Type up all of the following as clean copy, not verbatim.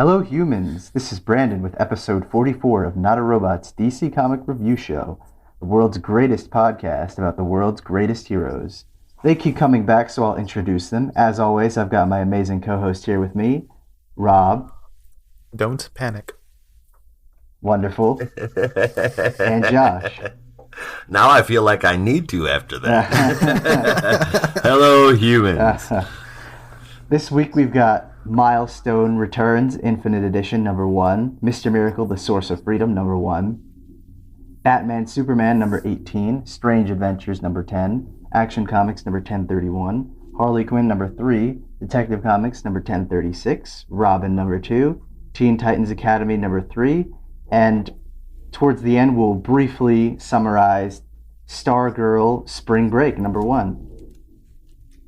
Hello, humans. This is Brandon with episode 44 of Not a Robot's DC Comic Review Show, the world's greatest podcast about the world's greatest heroes. They keep coming back, so I'll introduce them. As always, I've got my amazing co-host here with me, Rob. Don't panic. Wonderful. And Josh. Now I feel like I need to after that. Hello, humans. This week we've got Milestone Returns, Infinite Edition, number 1. Mr. Miracle, The Source of Freedom, number 1. Batman Superman, number 18. Strange Adventures, number 10. Action Comics, number 1031. Harley Quinn, number 3. Detective Comics, number 1036. Robin, number 2. Teen Titans Academy, number 3. And towards the end, we'll briefly summarize Stargirl Spring Break, number 1.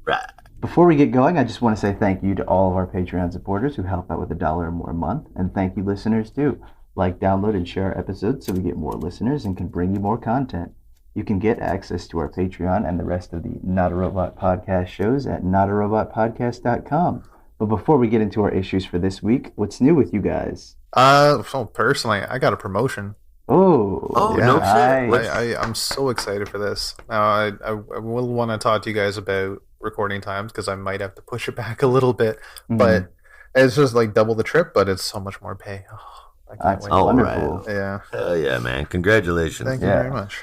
Right. Before we get going, I just want to say thank you to all of our Patreon supporters who help out with $1 or more a month. And thank you, listeners, too. Like, download, and share our episodes so we get more listeners and can bring you more content. You can get access to our Patreon and the rest of the Not a Robot podcast shows at notarobotpodcast.com. But before we get into our issues for this week, what's new with you guys? So personally, I got a promotion. Oh, yeah, no nice. I'm so excited for this. I will want to talk to you guys about recording times because I might have to push it back a little bit. Mhm. But it's just like double the trip, but it's so much more pay. Oh, I can't That's wait. wonderful. Right. Yeah. Hell yeah, man. Congratulations. Thank you Yeah. very much.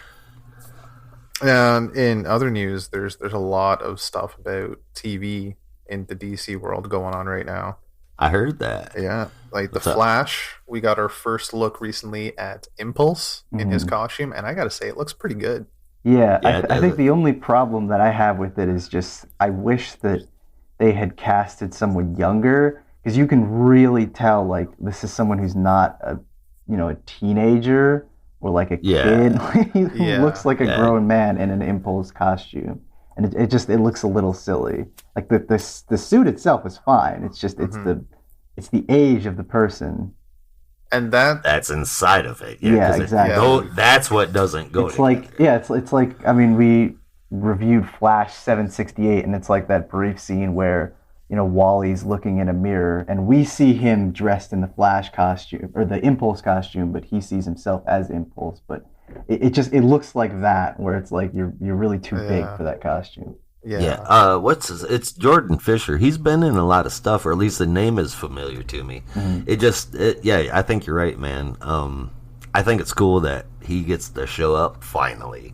And in other news, there's a lot of stuff about TV in the DC world going on right now. I heard that. Yeah, like What's the up? Flash. We got our first look recently at Impulse in his Mhm. costume, and I gotta say, it looks pretty good. Yeah, Yeah, it I think does. the only problem that I have with it is just I wish that they had casted someone younger, because you can really tell like this is someone who's not a teenager or like a Yeah. kid. He Yeah. looks like a Yeah. grown man in an Impulse costume, and it looks a little silly. Like the suit itself is fine. It's just Mhm. it's the age of the person. And that That's inside of it. Yeah, 'cause exactly. that's what doesn't go It's like, together. yeah, it's like, I mean, we reviewed Flash 768, and it's like that brief scene where, Wally's looking in a mirror, and we see him dressed in the Flash costume, or the Impulse costume, but he sees himself as Impulse. But it looks like that, where it's like you're really too big Yeah. for that costume. Yeah. It's Jordan Fisher. He's been in a lot of stuff, or at least the name is familiar to me. Mhm. I think you're right, man. I think it's cool that he gets to show up finally,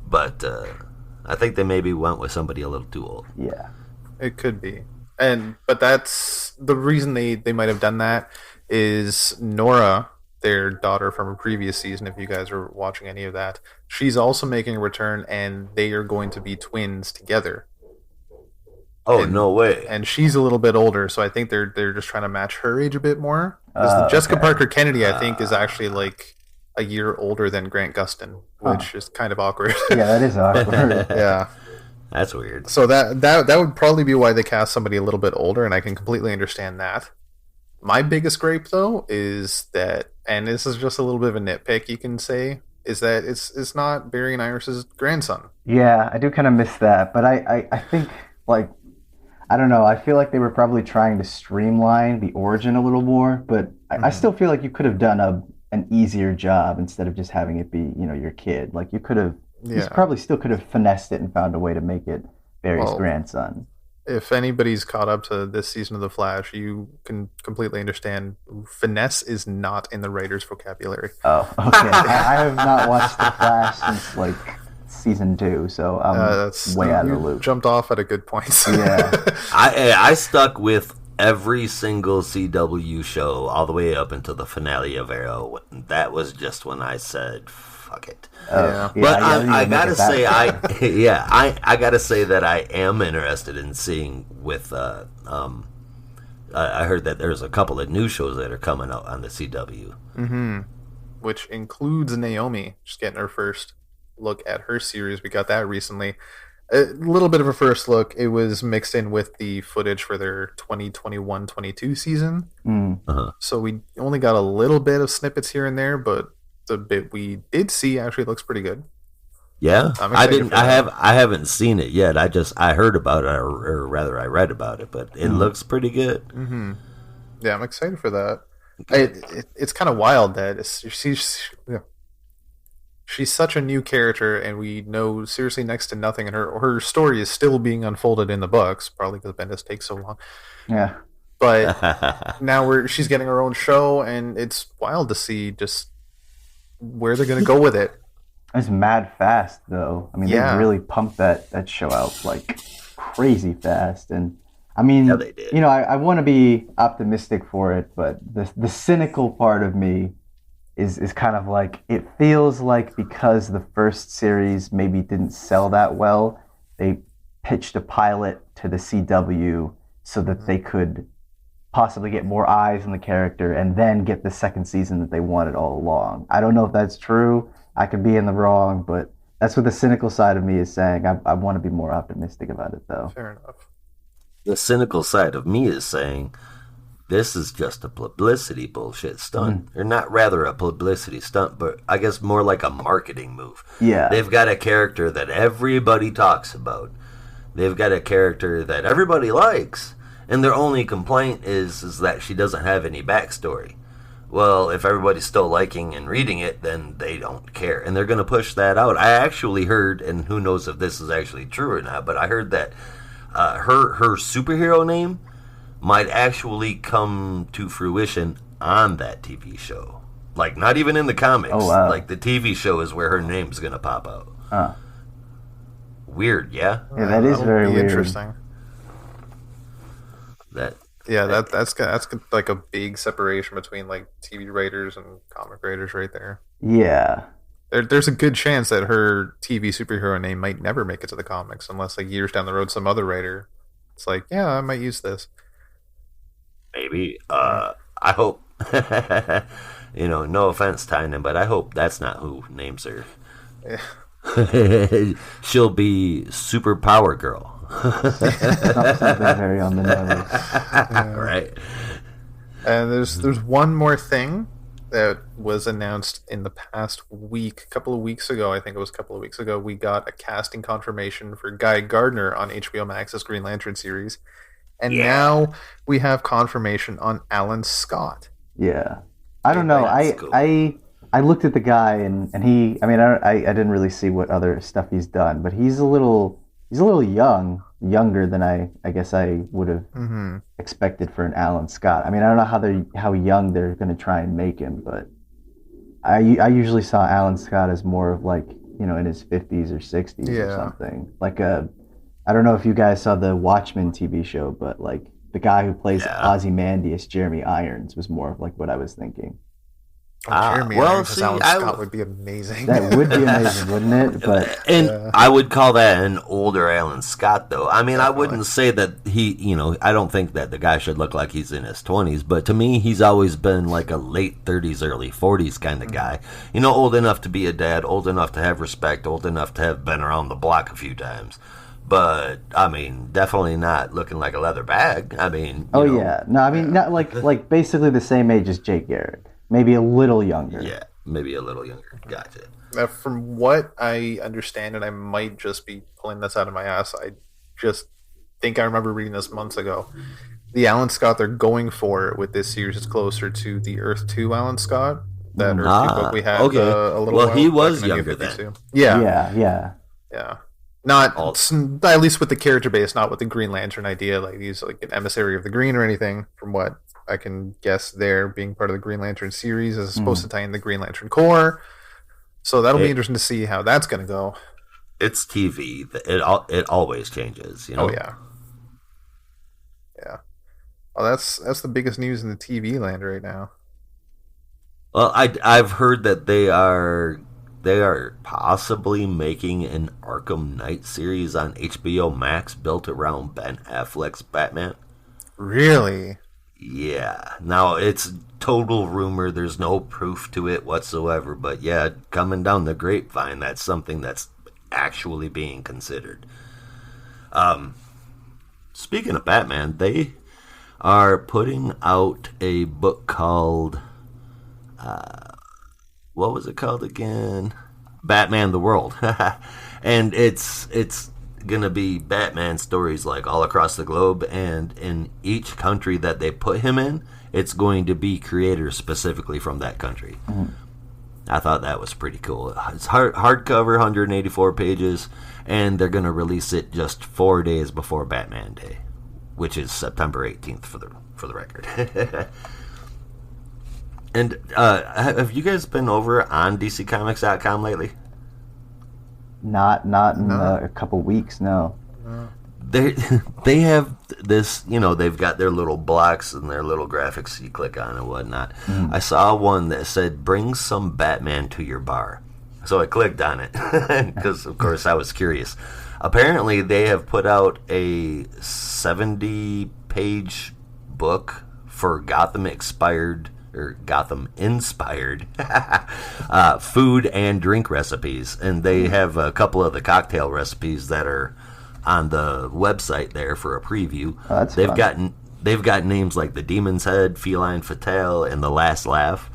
but I think they maybe went with somebody a little too old. Yeah. it could be. But that's the reason they might have done that is Nora, their daughter from a previous season, if you guys are watching any of that, she's also making a return, and they are going to be twins together. Oh, And- no way. And she's a little bit older, so I think they're just trying to match her age a bit more. 'Cause Jessica Okay. Parker Kennedy, I think, is actually like a year older than Grant Gustin, which is kind of awkward. Yeah, that is awkward. Yeah. That's weird. So that would probably be why they cast somebody a little bit older, and I can completely understand that. My biggest gripe, though, is that, and this is just a little bit of a nitpick, you can say, is that it's not Barry and Iris's grandson. Yeah, I do kind of miss that, but I think, like, I don't know, I feel like they were probably trying to streamline the origin a little more, but I still feel like you could have done an easier job instead of just having it be, your kid. Like, you Yeah. probably still could have finessed it and found a way to make it Barry's Well, grandson. If anybody's caught up to this season of The Flash, you can completely understand finesse is not in the writer's vocabulary. Oh, okay. I have not watched The Flash since, like, season 2, so I'm That's way out of you the loop. Jumped off at a good point. Yeah. I stuck with every single CW show all the way up until the finale of Arrow. That was just when I said, "Fuck it." Yeah. But I didn't I even make gotta it that say, far. I gotta say that I am interested in seeing with. I heard that there's a couple of new shows that are coming out on the CW. Mm-hmm. Which includes Naomi, just getting her first look at her series. We got that recently. A little bit of a first look. It was mixed in with the footage for their 2021-22 season. Mm. So we only got a little bit of snippets here and there, but the bit we did see actually looks pretty good. Yeah, I'm I excited didn't. for I that. have. I haven't seen it yet. I heard about it, or rather, I read about it. But it looks pretty good. Mm-hmm. Yeah, I'm excited for that. It's kind of wild that she's such a new character, and we know seriously next to nothing, and her story is still being unfolded in the books, probably because Bendis takes so long. Yeah. But now she's getting her own show, and it's wild to see just where they're going to go with it. It's mad fast, though. I mean, they really pumped that show out like crazy fast, and I mean, Yeah, they did. you know, I want to be optimistic for it, but the cynical part of me is kind of like, it feels like because the first series maybe didn't sell that well, they pitched a pilot to the CW so that they could possibly get more eyes on the character and then get the second season that they wanted all along. I don't know if that's true. I could be in the wrong, but that's what the cynical side of me is saying. I want to be more optimistic about it, though. Fair enough. The cynical side of me is saying this is just a publicity bullshit stunt. Or not rather a publicity stunt, but I guess more like a marketing move. Yeah. They've got a character that everybody talks about. They've got a character that everybody likes. And their only complaint is that she doesn't have any backstory. Well, if everybody's still liking and reading it, then they don't care. And they're going to push that out. I actually heard, and who knows if this is actually true or not, but I heard that her superhero name might actually come to fruition on that TV show. Like, not even in the comics. Oh, wow. Like, the TV show is where her name's going to pop out. Weird, yeah? Yeah, that is That'll very be weird. interesting. That's like a big separation between like TV writers and comic writers right there. Yeah. There's a good chance that her TV superhero name might never make it to the comics unless like years down the road some other writer it's like, yeah, I might use this. Maybe. I hope. No offense, Tynan, but I hope that's not who names her. Yeah. She'll be Super Power Girl. Something very on the nose. Right. And there's one more thing that was announced in the past week, a couple of weeks ago. I think it was a couple of weeks ago. We got a casting confirmation for Guy Gardner on HBO Max's Green Lantern series, and now we have confirmation on Alan Scott. Yeah. I don't know. I looked at the guy and he. I mean, I didn't really see what other stuff he's done, but he's a little younger than I guess I would have expected for an Alan Scott. I mean, I don't know how young they're going to try and make him, but I usually saw Alan Scott as more of like, in his 50s or 60s or something. Like I don't know if you guys saw the Watchmen TV show, but like the guy who plays Ozymandias, Jeremy Irons, was more of like what I was thinking. Jeremy Irons as Alan Scott would be amazing. That would be amazing, wouldn't it? But I would call that an older Alan Scott, though. I mean, I wouldn't say that he, I don't think that the guy should look like he's in his 20s, but to me, he's always been like a late 30s, early 40s kind of guy. Old enough to be a dad, old enough to have respect, old enough to have been around the block a few times. But I mean, definitely not looking like a leather bag. I mean, yeah, no, I mean, not like basically the same age as Jake Garrick. Maybe a little younger. Yeah, maybe a little younger. Gotcha. Now, from what I understand, and I might just be pulling this out of my ass, I just think I remember reading this months ago. The Alan Scott they're going for with this series is closer to the Earth 2 Alan Scott. That Earth 2 book we had a little while. Well, he was younger then. Yeah. Not at least with the character base, not with the Green Lantern idea. Like he's like an emissary of the Green or anything. From what I can guess, there being part of the Green Lantern series is supposed to tie in the Green Lantern Corps. So that'll be interesting to see how that's going to go. It's TV. It always changes. Oh yeah. Well, that's the biggest news in the TV land right now. Well, I've heard that they are possibly making an Arkham Knight series on HBO Max built around Ben Affleck's Batman. Really? Yeah. Now, it's total rumor. There's no proof to it whatsoever. But yeah, coming down the grapevine, that's something that's actually being considered. Speaking of Batman, they are putting out a book called... what was it called again? Batman the World. And it's gonna be Batman stories like all across the globe, and in each country that they put him in, it's going to be creators specifically from that country. I thought that was pretty cool. It's hardcover, 184 pages, and they're going to release it just 4 days before Batman Day, which is September 18th for the record. And have you guys been over on DCComics.com lately? Not in a couple weeks, no. They have this, they've got their little blocks and their little graphics you click on and whatnot. I saw one that said, "Bring some Batman to your bar." So I clicked on it because, of course, I was curious. Apparently, they have put out a 70-page book for Gotham-inspired food and drink recipes, and they have a couple of the cocktail recipes that are on the website there for a preview. Oh, that's fun. They've got names like the Demon's Head, Feline Fatale, and the Last Laugh.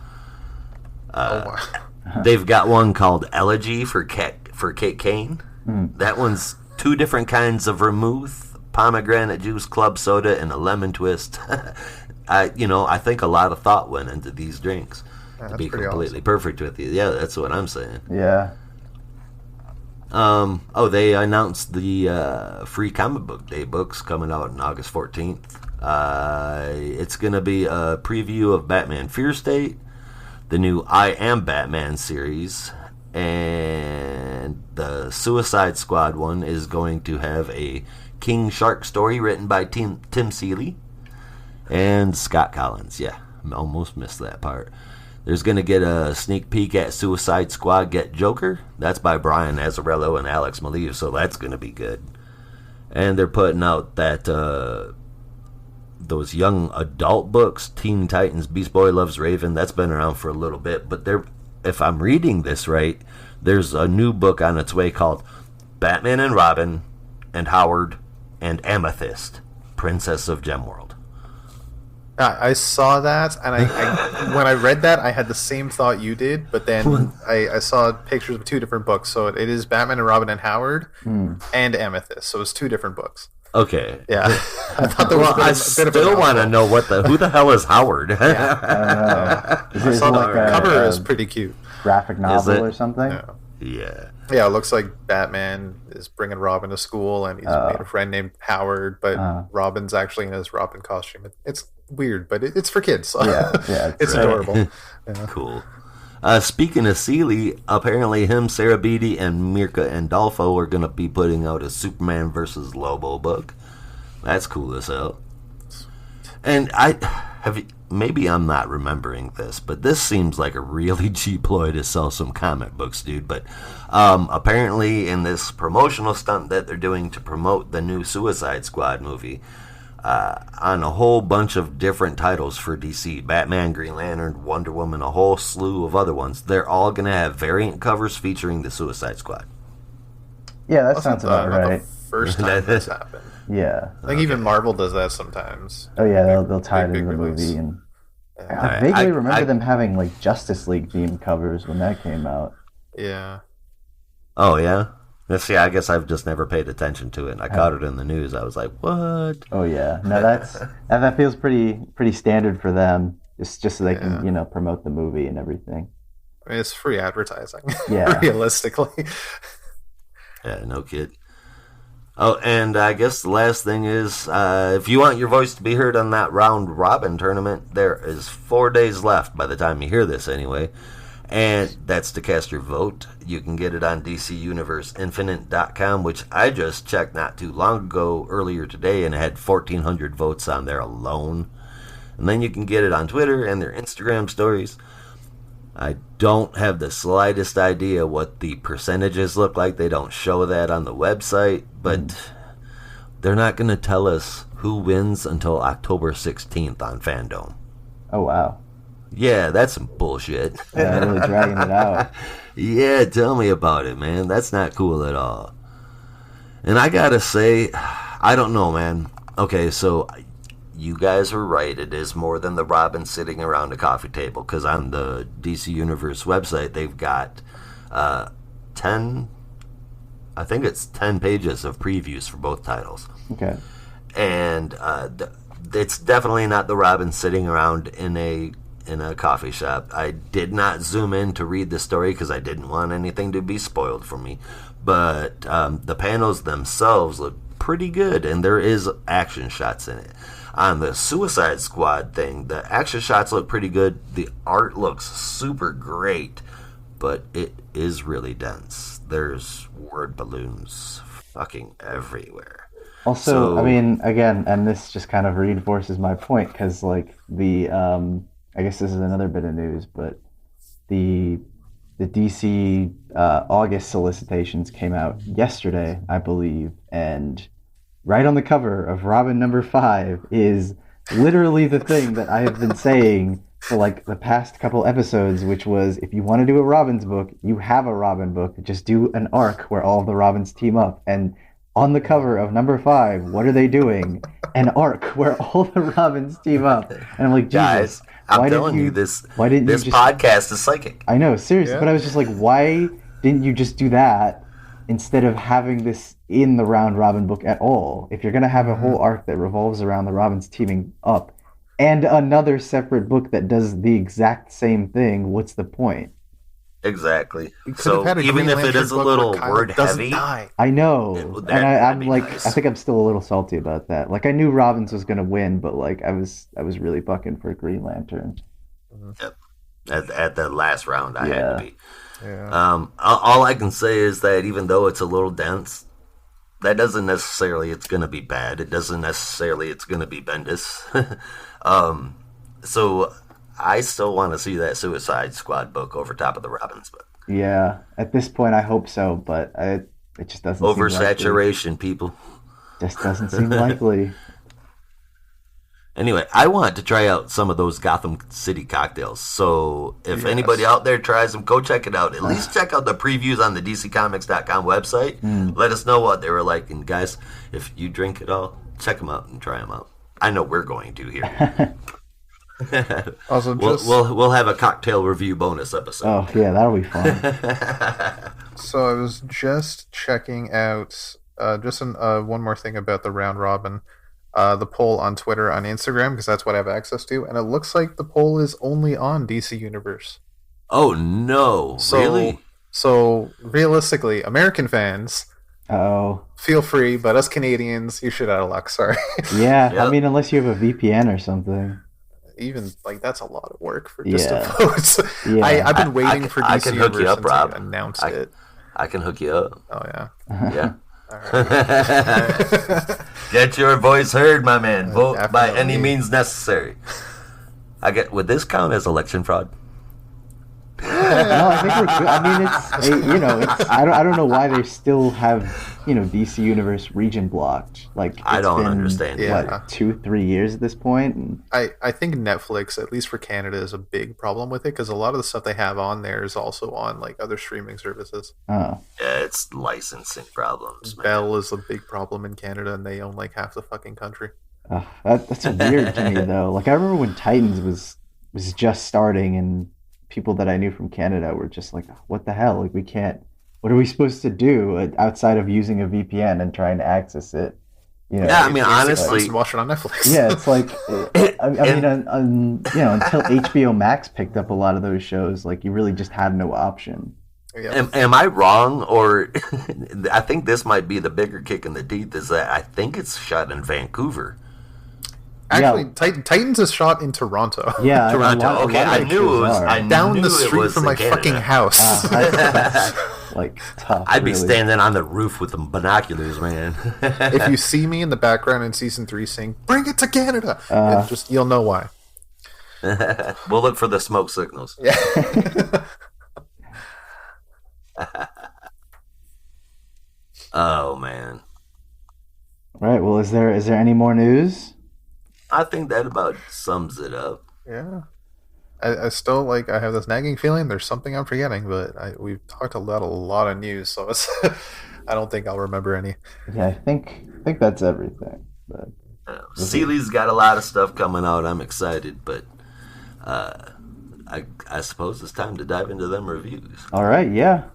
Wow. They've got one called Elegy for Kate Kane. That one's 2 different kinds of vermouth, pomegranate juice, club soda, and a lemon twist. I think a lot of thought went into these drinks to be completely perfect with you. Yeah, that's what I'm saying. Yeah. They announced the free comic book day books coming out on August 14th. It's going to be a preview of Batman Fear State, the new I Am Batman series, and the Suicide Squad one is going to have a King Shark story written by Tim Seeley and Scott Collins. Yeah, almost missed that part. There's going to get a sneak peek at Suicide Squad Get Joker. That's by Brian Azzarello and Alex Maleev, so that's going to be good. And they're putting out that those young adult books, Teen Titans, Beast Boy Loves Raven. That's been around for a little bit, but if I'm reading this right, there's a new book on its way called Batman and Robin and Howard and Amethyst, Princess of Gemworld. I saw that, and I when I read that, I had the same thought you did, but then I saw pictures of 2 different books. So it is Batman and Robin and Howard and Amethyst. So it's 2 different books. Okay. Yeah. I thought there was I still want to know who the hell is Howard? I saw the cover is pretty cute. Graphic novel or something? Yeah. Yeah, it looks like Batman is bringing Robin to school, and he's made a friend named Howard, but Robin's actually in his Robin costume. It's weird, but it's for kids. So yeah, it's adorable. Yeah. Cool. Speaking of Seeley, apparently him, Sarah Beatty, and Mirka Andolfo are going to be putting out a Superman versus Lobo book. That's cool as hell. And maybe I'm not remembering this, but this seems like a really cheap ploy to sell some comic books, dude. But apparently in this promotional stunt that they're doing to promote the new Suicide Squad movie, on a whole bunch of different titles for DC, Batman, Green Lantern, Wonder Woman, a whole slew of other ones, they're all going to have variant covers featuring the Suicide Squad. Yeah, that sounds about right. The first time this happened. Yeah. I think even Marvel does that sometimes. Oh yeah, they'll tie it into the movie. And I vaguely remember them having like Justice League themed covers when that came out. Yeah. Oh yeah? See, I guess I've just never paid attention to it. I caught it in the news. I was like, what? Oh yeah. No, that feels pretty standard for them. Just so they can, promote the movie and everything. I mean, it's free advertising. Yeah. Realistically. Yeah, no kid. Oh, and I guess the last thing is, if you want your voice to be heard on that round robin tournament, there is 4 days left by the time you hear this anyway. And that's to cast your vote. You can get it on DCUniverseInfinite.com, which I just checked not too long ago, earlier today, and it had 1,400 votes on there alone. And then you can get it on Twitter and their Instagram stories. I don't have the slightest idea what the percentages look like. They don't show that on the website, but they're not going to tell us who wins until October 16th on Fandom. Oh, wow. Yeah, that's some bullshit. Yeah, really dragging it out. Yeah, tell me about it, man. That's not cool at all. And I gotta say, I don't know, man. Okay, so you guys are right. It is more than the Robin sitting around a coffee table, because on the DC Universe website, they've got 10 pages of previews for both titles. Okay. And it's definitely not the Robin sitting around in a coffee shop. I did not zoom in to read the story because I didn't want anything to be spoiled for me. But the panels themselves look pretty good, and there is action shots in it. On the Suicide Squad thing, the action shots look pretty good. The art looks super great, but it is really dense. There's word balloons fucking everywhere. Also, I mean, again, and this just kind of reinforces my point because, like, I guess this is another bit of news, but the DC August solicitations came out yesterday, I believe, and right on the cover of Robin #5 is literally the thing that I have been saying for like the past couple episodes, which was if you want to do a Robins book, you have a Robin book, just do an arc where all of the Robins team up. And on the cover of #5, what are they doing? An arc where all the Robins team up. And I'm like, Jesus, guys, I'm telling you, this podcast is psychic. I know, seriously, but I was just like, why didn't you just do that instead of having this in the Round Robin book at all? If you're going to have a whole arc that revolves around the Robins teaming up and another separate book that does the exact same thing, what's the point? Exactly. So even if it is a little word heavy, I know, and I'm like, nice. I think I'm still a little salty about that. Like, I knew Robins was going to win, but like, I was really bucking for Green Lantern. Yep. At the last round, I had to be. Yeah. All I can say is that even though it's a little dense, that doesn't necessarily it's going to be bad. It doesn't necessarily it's going to be Bendis. So I still want to see that Suicide Squad book over top of the Robins book. Yeah, at this point, I hope so, but it just doesn't. Oversaturation, people. Just doesn't seem likely. Anyway, I want to try out some of those Gotham City cocktails. So if anybody out there tries them, go check it out. At least check out the previews on the DCComics.com website. Let us know what they were like. And guys, if you drink it all, check them out and try them out. I know we're going to here. Also, we'll have a cocktail review bonus episode. Oh yeah, that'll be fun. So I was just checking out one more thing about the Round Robin, the poll on Twitter, on Instagram, because that's what I have access to, and it looks like the poll is only on DC Universe. Oh no! Really? So realistically, American fans. Feel free, but us Canadians, you're shit out of luck. Sorry. Yeah, yep. I mean, unless you have a VPN or something. Even like that's a lot of work for just to vote. Yeah. I've been waiting for DC Universe to announce it. I can hook you up. Oh yeah. Yeah. Right. Get your voice heard, my man. Vote by any means necessary. Would this count as election fraud? No, I think we're good. I mean, I don't know why they still have, DC Universe region blocked. Like, I don't understand. What, 2-3 years at this point? And I think Netflix, at least for Canada, is a big problem with it because a lot of the stuff they have on there is also on like other streaming services. Oh. Yeah, it's licensing problems. Bell is a big problem in Canada, and they own like half the fucking country. That's weird to me, though. Like, I remember when Titans was just starting, and people that I knew from Canada were just like, what the hell? Like, we can't, what are we supposed to do outside of using a VPN and trying to access it? Yeah, I mean, honestly, watch it on Netflix. Yeah, it's like, until HBO Max picked up a lot of those shows, like, you really just had no option. Yeah. Am I wrong? Or I think this might be the bigger kick in the teeth is that I think it's shot in Vancouver. Actually, Titans is shot in Toronto. Yeah, Toronto. Okay, I knew it was. Down the street from my fucking house. That's like tough. I'd be standing on the roof with the binoculars, man. If you see me in the background in season 3 saying "Bring it to Canada," you'll know why. We'll look for the smoke signals. Yeah. Oh man. All right. Well, is there any more news? I think that about sums it up. Yeah. I still I have this nagging feeling there's something I'm forgetting, but we've talked about a lot of news, so it's I don't think I'll remember any. Yeah, I think that's everything. But Seeley's got a lot of stuff coming out. I'm excited, but I suppose it's time to dive into them reviews. All right, yeah.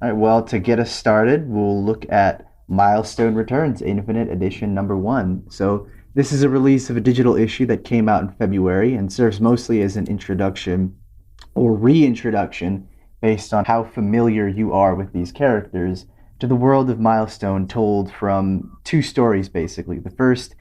All right, well, to get us started, we'll look at Milestone Returns Infinite Edition #1. So This is a release of a digital issue that came out in February and serves mostly as an introduction or reintroduction based on how familiar you are with these characters to the world of Milestone, told from two stories basically. The first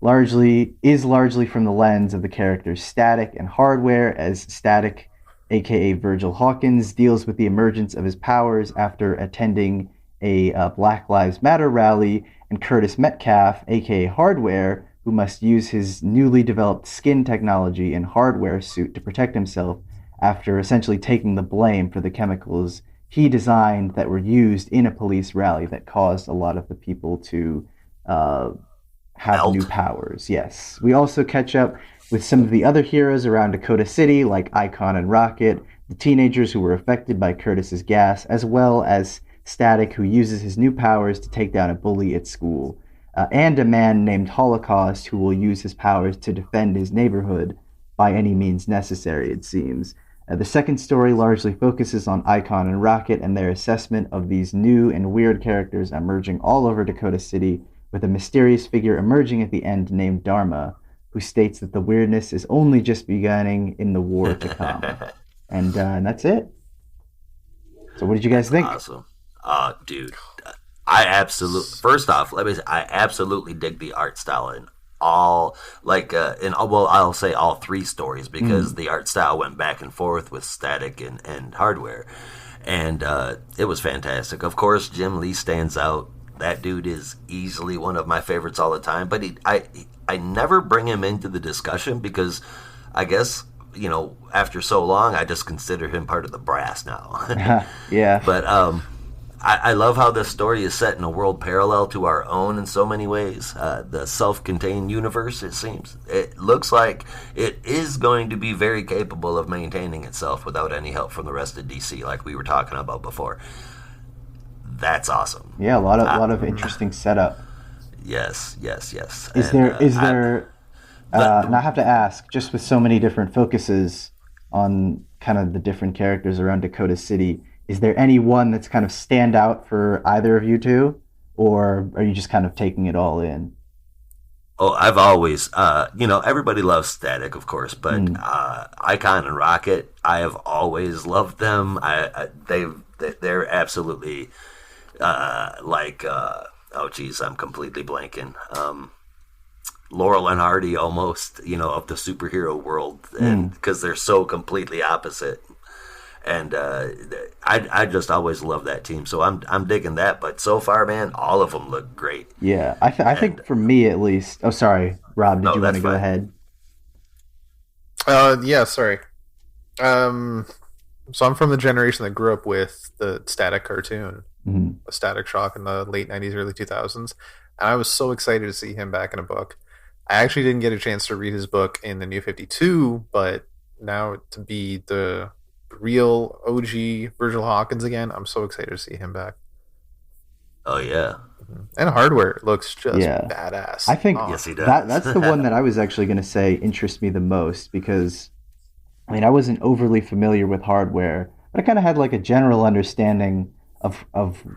largely from the lens of the characters Static and Hardware, as Static, aka Virgil Hawkins, deals with the emergence of his powers after attending a Black Lives Matter rally, and Curtis Metcalf, aka Hardware, who must use his newly developed skin technology and hardware suit to protect himself after essentially taking the blame for the chemicals he designed that were used in a police rally that caused a lot of the people to have Melt. new powers. Yes. We also catch up with some of the other heroes around Dakota City, like Icon and Rocket, the teenagers who were affected by Curtis's gas, as well as Static, who uses his new powers to take down a bully at school, and a man named Holocaust, who will use his powers to defend his neighborhood by any means necessary, it seems. The second story largely focuses on Icon and Rocket and their assessment of these new and weird characters emerging all over Dakota City, with a mysterious figure emerging at the end named Dharma, who states that the weirdness is only just beginning in the war to come. And that's it. So what did you guys think? Awesome. Dude, I absolutely, first off, let me say, I absolutely dig the art style in all, I'll say all three stories, because the art style went back and forth with Static and Hardware. And it was fantastic. Of course, Jim Lee stands out. That dude is easily one of my favorites all the time, but I never bring him into the discussion because I guess, after so long, I just consider him part of the brass now. Yeah. But I love how this story is set in a world parallel to our own in so many ways. The self-contained universe, it seems. It looks like it is going to be very capable of maintaining itself without any help from the rest of DC, like we were talking about before. That's awesome. Yeah, a lot of interesting setup. Yes. Is there? And I have to ask, just with so many different focuses on kind of the different characters around Dakota City, is there any one that's kind of stand out for either of you two, or are you just kind of taking it all in? Oh, I've always, everybody loves Static, of course, but Icon and Rocket, I have always loved them. They're absolutely. I'm completely blanking. Laurel and Hardy, almost, of the superhero world, and because they're so completely opposite. And I just always love that team, so I'm digging that. But so far, man, all of them look great. Yeah, I think for me at least. Oh, sorry, Rob. Did you want to go ahead? Yeah, sorry. So I'm from the generation that grew up with the Static cartoon, Static Shock in the late 90s, early 2000s. And I was so excited to see him back in a book. I actually didn't get a chance to read his book in the New 52, but now to be the real OG Virgil Hawkins again, I'm so excited to see him back. Oh, yeah. And Hardware looks just badass. I think yes, he does. That's the one that I was actually going to say interests me the most, because I wasn't overly familiar with Hardware, but I kind of had like a general understanding of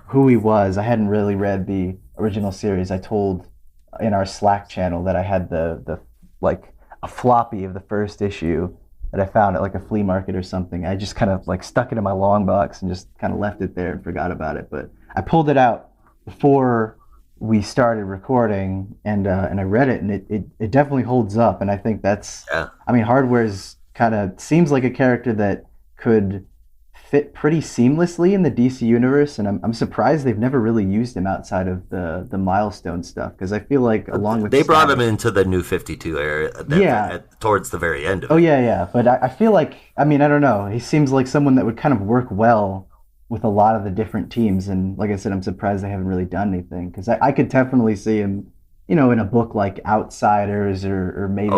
who he was. I hadn't really read the original series. I told in our Slack channel that I had the like a floppy of the first issue that I found at like a flea market or something. I just kind of like stuck it in my long box and just kind of left it there and forgot about it. But I pulled it out before we started recording, and I read it, and it definitely holds up. And I think that's, Hardware's kind of seems like a character that could fit pretty seamlessly in the DC universe, and I'm surprised they've never really used him outside of the Milestone stuff, because I feel like along with they brought him into the New 52 area towards the very end of it. Oh yeah, but I feel like, I don't know, he seems like someone that would kind of work well with a lot of the different teams, and like I said, I'm surprised they haven't really done anything, because I could definitely see him, in a book like Outsiders, or maybe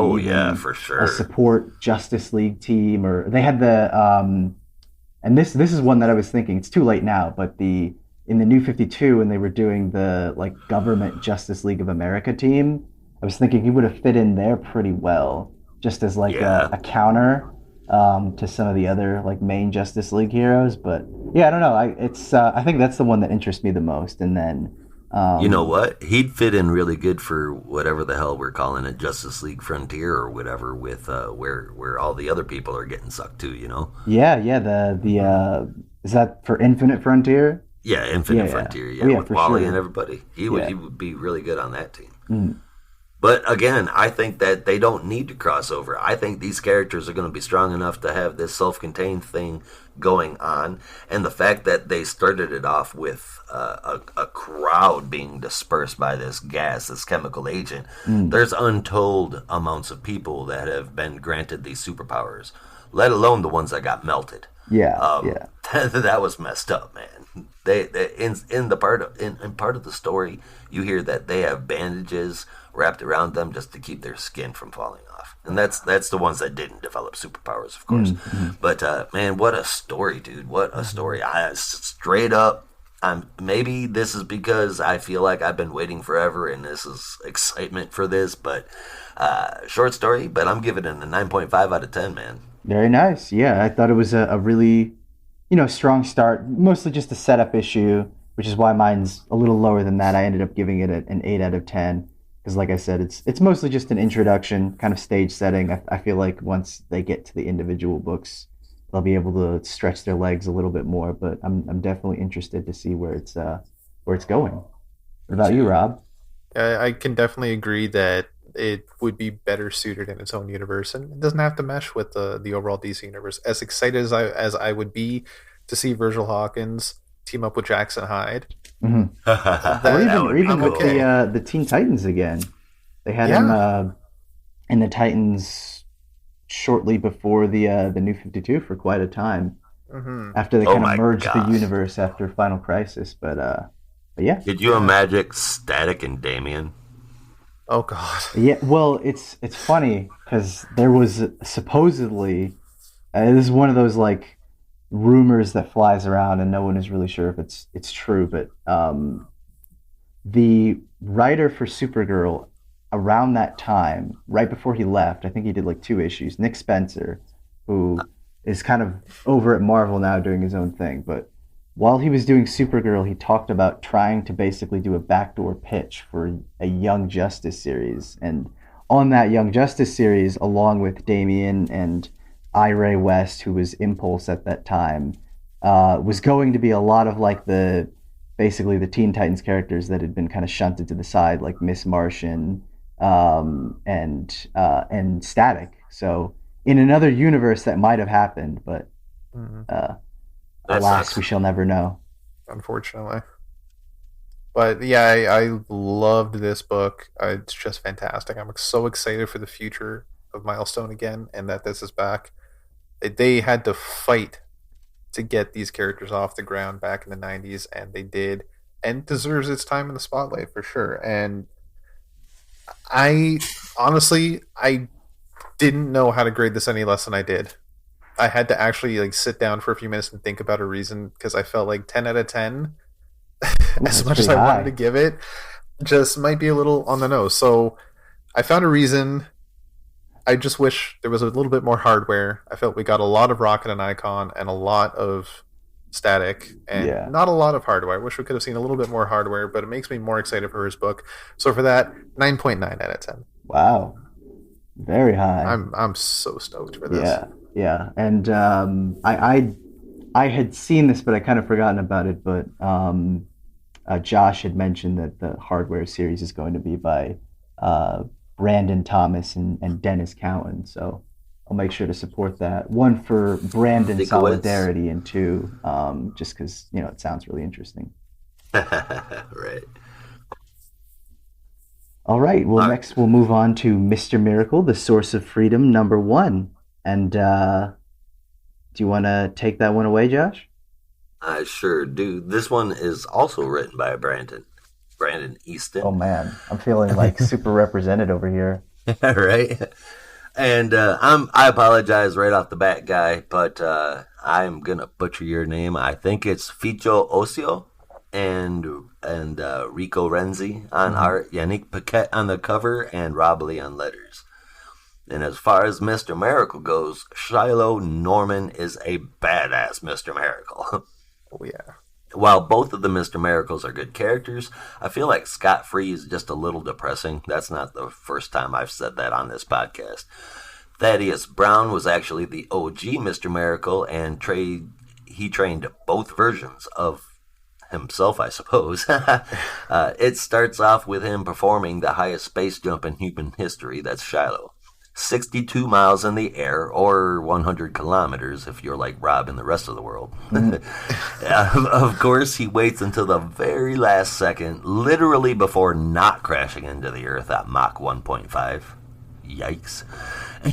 for sure, a support Justice League team, or they had the and this is one that I was thinking, it's too late now, but in the New 52, when they were doing the like government Justice League of America team, I was thinking he would have fit in there pretty well, just as like a counter to some of the other like main Justice League heroes. But yeah, I don't know. I think that's the one that interests me the most. And then You know what? He'd fit in really good for whatever the hell we're calling it, Justice League Frontier or whatever, with where all the other people are getting sucked to. You know? Yeah, yeah. Is that for Infinite Frontier? Yeah, Infinite Yeah. Frontier. Yeah, Oh, yeah, with for Wally sure. and everybody. Yeah. He would be really good on that team. Mm. But again, I think that they don't need to cross over. I think these characters are going to be strong enough to have this self-contained thing going on, and the fact that they started it off with a crowd being dispersed by this gas, this chemical agent. There's untold amounts of people that have been granted these superpowers, let alone the ones that got melted. Yeah, yeah. That was messed up, man. They in part of the story, you hear that they have bandages wrapped around them just to keep their skin from falling off, and that's the ones that didn't develop superpowers, of course. But man, what a story, dude! What a story! I straight up. Maybe this is because I feel like I've been waiting forever, and this is excitement for this. But short story, but I'm giving it a 9.5 out of 10, man. Very nice. Yeah, I thought it was a really, strong start. Mostly just a setup issue, which is why mine's a little lower than that. I ended up giving it an 8 out of 10 because, like I said, it's mostly just an introduction, kind of stage setting. I feel like once they get to the individual books, they'll be able to stretch their legs a little bit more. But I'm definitely interested to see where it's going. What about you, Rob? I can definitely agree that it would be better suited in its own universe, and it doesn't have to mesh with the overall DC universe. As excited as I would be to see Virgil Hawkins team up with Jackson Hyde, Hmm. that, Or That would be even with okay. the Teen Titans again. They had him Yeah. in the Titans shortly before the New 52 for quite a time hmm after they Oh kind of my merged the gosh. universe after Final Crisis. But yeah, Could you imagine Static and Damien? Oh God. yeah. Well, it's funny because there was supposedly this is one of those like rumors that flies around and no one is really sure if it's true, but the writer for Supergirl around that time, right before he left, I think he did like 2 issues. Nick Spencer, who is kind of over at Marvel now doing his own thing, but while he was doing Supergirl, he talked about trying to basically do a backdoor pitch for a Young Justice series. And on that Young Justice series, along with Damian and Ray West, who was Impulse at that time, was going to be a lot of like basically the Teen Titans characters that had been kind of shunted to the side, like Miss Martian, and Static. So in another universe, that might have happened, but Mhm. uh, That alas, sucks. we shall never know. Unfortunately. But yeah, I loved this book. It's just fantastic. I'm so excited for the future of Milestone again, and that this is back. They had to fight to get these characters off the ground back in the 90s, and they did, and deserves its time in the spotlight for sure. And I honestly, I didn't know how to grade this any less than I did. I had to actually like sit down for a few minutes and think about a reason because I felt like 10 out of 10, Ooh, as that's much as pretty I wanted to high. give it, just might be a little on the nose. So I found a reason. I just wish there was a little bit more hardware. I felt we got a lot of Rocket and Icon and a lot of Static and Yeah. not a lot of hardware. I wish we could have seen a little bit more hardware, but it makes me more excited for his book. So for that, 9.9 out of 10. Wow. Very high. I'm so stoked for this. Yeah. Yeah. And I had seen this, but I kind of forgotten about it. But Josh had mentioned that the hardware series is going to be by uh, Brandon Thomas and Dennis Cowan. So I'll make sure to support that. One for Brandon Sikowitz. solidarity, and two, just because it sounds really interesting. Right. All right. Well, All right. next we'll move on to Mr. Miracle, the Source of Freedom, #1. And do you want to take that one away, Josh? I sure do. This one is also written by Brandon Easton. Oh man, I'm feeling like super represented over here. Right? And I apologize right off the bat, guy, but I'm gonna butcher your name. I think it's Ficho Osio and Rico Renzi on art, Yannick Paquette on the cover, and Rob Lee on letters. And as far as Mr. Miracle goes, Shiloh Norman is a badass Mr. Miracle. Oh yeah. while both of the Mr. Miracles are good characters, I feel like Scott Free is just a little depressing. That's not the first time I've said that on this podcast. Thaddeus Brown was actually the OG Mr. Miracle, and he trained both versions of himself, I suppose. It starts off with him performing the highest space jump in human history. That's Shiloh. 62 miles in the air, or 100 kilometers if you're like Rob in the rest of the world. Of course, he waits until the very last second, literally before not crashing into the Earth at Mach 1.5. Yikes.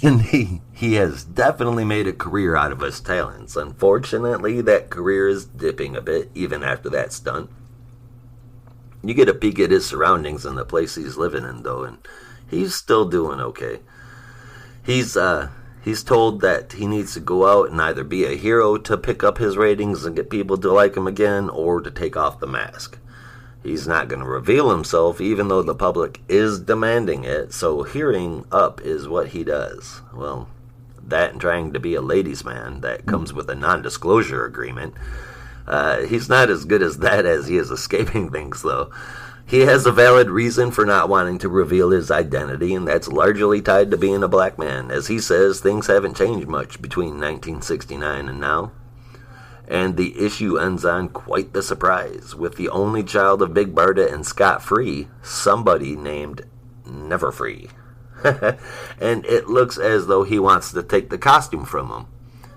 And he has definitely made a career out of his talents. Unfortunately, that career is dipping a bit, even after that stunt. You get a peek at his surroundings and the place he's living in, though, and he's still doing okay. He's told that he needs to go out and either be a hero to pick up his ratings and get people to like him again, or to take off the mask. He's not going to reveal himself, even though the public is demanding it, so hearing up is what he does. Well, that and trying to be a ladies' man, that comes with a non-disclosure agreement. He's not as good as that as he is escaping things, though. He has a valid reason for not wanting to reveal his identity, and that's largely tied to being a black man. As he says, things haven't changed much between 1969 and now. And the issue ends on quite the surprise, with the only child of Big Barda and Scott Free, somebody named Never Free. And it looks as though he wants to take the costume from him.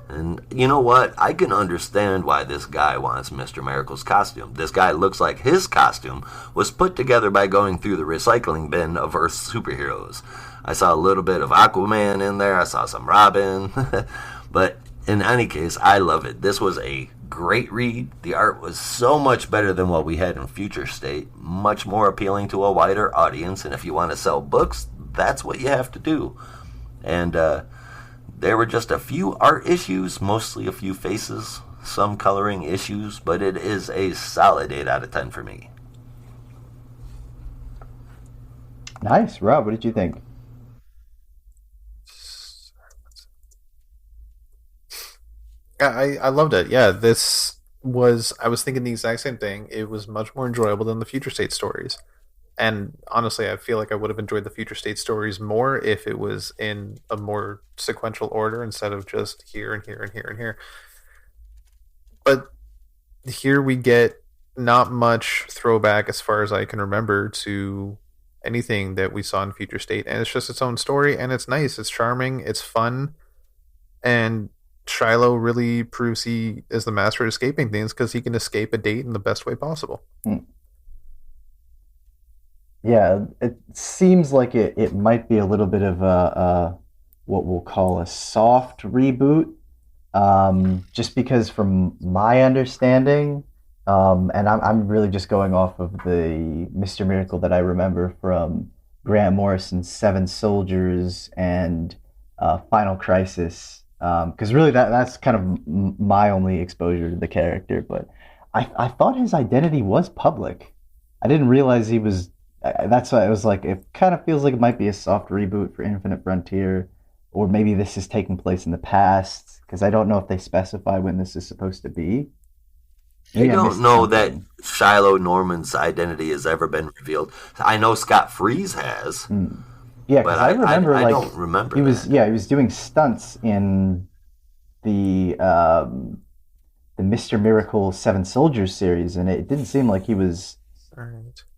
And you know what? I can understand why this guy wants Mr. Miracle's costume. This guy looks like his costume was put together by going through the recycling bin of Earth's superheroes. I saw a little bit of Aquaman in there. I saw some Robin. But in any case, I love it. This was a great read. The art was so much better than what we had in Future State. Much more appealing to a wider audience. And if you want to sell books, that's what you have to do. And, there were just a few art issues, mostly a few faces, some coloring issues, but it is a solid 8 out of 10 for me. Nice. Rob, what did you think? I loved it. Yeah, I was thinking the exact same thing. It was much more enjoyable than the Future State stories. And honestly, I feel like I would have enjoyed the Future State stories more if it was in a more sequential order instead of just here and here and here and here. But here we get not much throwback, as far as I can remember, to anything that we saw in Future State. And it's just its own story, and it's nice, it's charming, it's fun. And Shiloh really proves he is the master at escaping things, because he can escape a date in the best way possible. Yeah, it seems like it might be a little bit of a what we'll call a soft reboot, just because from my understanding, and I'm really just going off of the Mr. Miracle that I remember from Grant Morrison's Seven Soldiers and Final Crisis, because really that's kind of my only exposure to the character. But I thought his identity was public. I didn't realize he was. That's why I was like, it kind of feels like it might be a soft reboot for Infinite Frontier, or maybe this is taking place in the past, because I don't know if they specify when this is supposed to be. I don't know that Shiloh Norman's identity has ever been revealed. I know Scott Freeze has. Yeah, because I remember I don't remember he was that. he was doing stunts in the Mr. Miracle Seven Soldiers series, and it didn't seem like he was,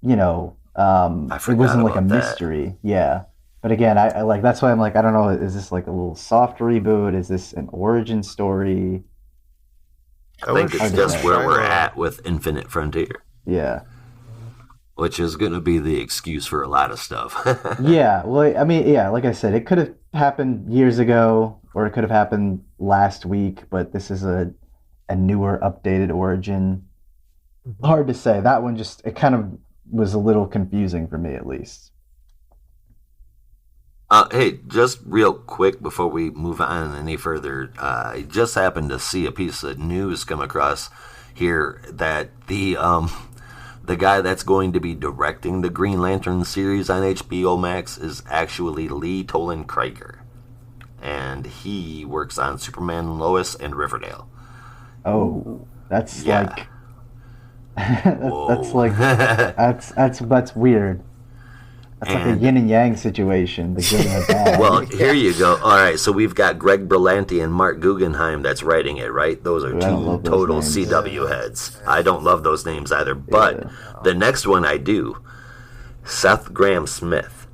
you know. It wasn't like a mystery. Yeah. But again, I like, that's why I'm like, I don't know, is this like a little soft reboot? Is this an origin story? I think it's just where we're at with Infinite Frontier. Yeah. Which is going to be the excuse for a lot of stuff. Yeah. Well, I mean, yeah, like I said, it could have happened years ago, or it could have happened last week, but this is a newer, updated origin. Hard to say. That one just, it kind of was a little confusing for me, at least. Hey, just real quick before we move on any further, I just happened to see a piece of news come across here that the guy that's going to be directing the Green Lantern series on HBO Max is actually Lee Tolan Krieger, and he works on Superman, Lois, and Riverdale. Oh, that's like That's like that's weird. That's like a yin and yang situation, the good and the bad. Well, here you go. All right, so we've got Greg Berlanti and Mark Guggenheim that's writing it, right? Those are I don't two love those total names. CW heads. I don't love those names either, but the next one I do, Seth Graham Smith.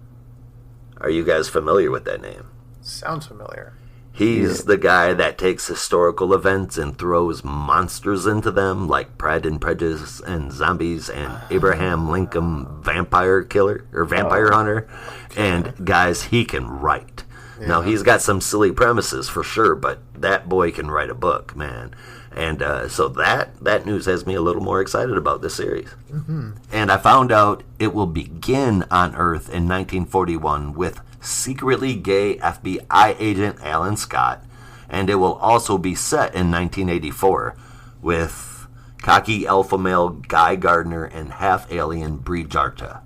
Are you guys familiar with that name? Sounds familiar. He's the guy that takes historical events and throws monsters into them, like Pride and Prejudice and Zombies and Abraham Lincoln Vampire Killer or Vampire Hunter. And guys, he can write. Now, he's got some silly premises for sure, but that boy can write a book, man. And so that news has me a little more excited about this series. Mm-hmm. And I found out it will begin on Earth in 1941 with secretly gay FBI agent Alan Scott, and it will also be set in 1984 with cocky alpha male Guy Gardner and half-alien Brie Jarta.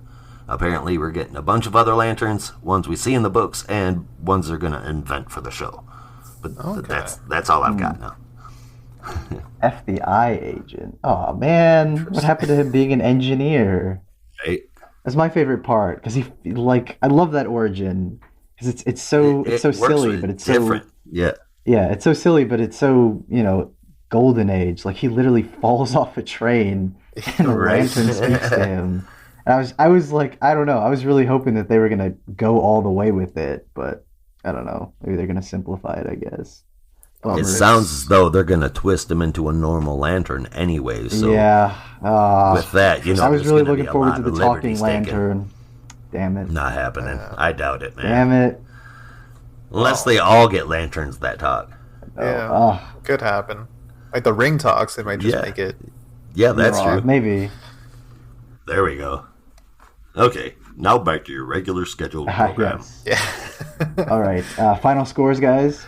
Apparently we're getting a bunch of other lanterns, ones we see in the books, and ones they're going to invent for the show. But that's all I've got now. FBI agent. Oh man, what happened to him being an engineer? Right? That's my favorite part because I love that origin because it's so silly, but it's different. So it's so silly, but it's so golden age. Like he literally falls off a train and a lantern speaks to him. And I was like, I don't know, I was really hoping that they were gonna go all the way with it, but I don't know. Maybe they're gonna simplify it, I guess. It sounds as though they're going to twist him into a normal lantern anyway. So with that, I was really looking forward to the talking lantern. Damn it. Not happening. I doubt it, man. Damn it. Unless they all get lanterns that talk. Could happen. Like the ring talks, they might just make it. Yeah, that's true. Maybe. There we go. Okay, now back to your regular scheduled program. Yes. All right. Final scores, guys.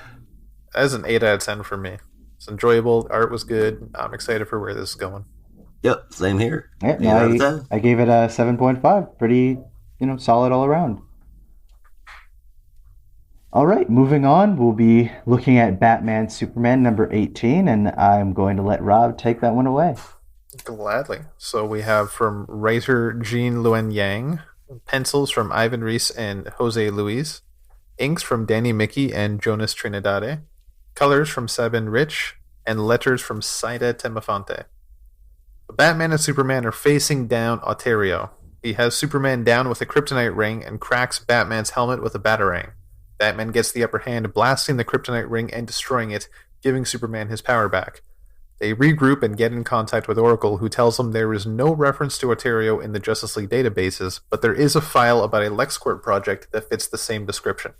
That's an 8 out of 10 for me. It's enjoyable. Art was good. I'm excited for where this is going. Yep, same here. Yeah, I gave it a 7.5. Pretty, solid all around. All right, moving on. We'll be looking at Batman Superman number 18, and I'm going to let Rob take that one away. Gladly. So we have from writer Jean Luen Yang, pencils from Ivan Reis and Jose Luis, inks from Danny Mickey and Jonas Trinidade, colors from Sabin Rich, and letters from Saida Temofonte. Batman and Superman are facing down Ontario. He has Superman down with a kryptonite ring and cracks Batman's helmet with a batarang. Batman gets the upper hand, blasting the kryptonite ring and destroying it, giving Superman his power back. They regroup and get in contact with Oracle, who tells them there is no reference to Ontario in the Justice League databases, but there is a file about a LexCorp project that fits the same description.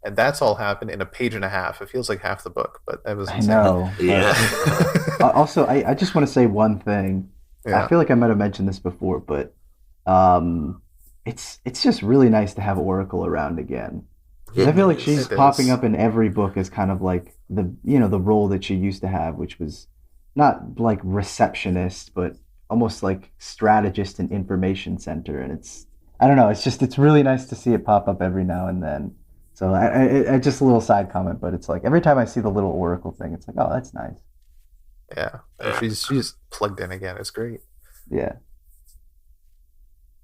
And that's all happened in a page and a half. It feels like half the book, but that was insane. I know. Yeah. Also, I just want to say one thing. Yeah. I feel like I might have mentioned this before, but it's just really nice to have Oracle around again. I feel like she's popping up in every book as kind of like the role that she used to have, which was not like receptionist, but almost like strategist and information center. And I don't know, it's really nice to see it pop up every now and then. So I just a little side comment, but it's like every time I see the little Oracle thing, it's like, oh, that's nice. Yeah, she's plugged in again. It's great. Yeah.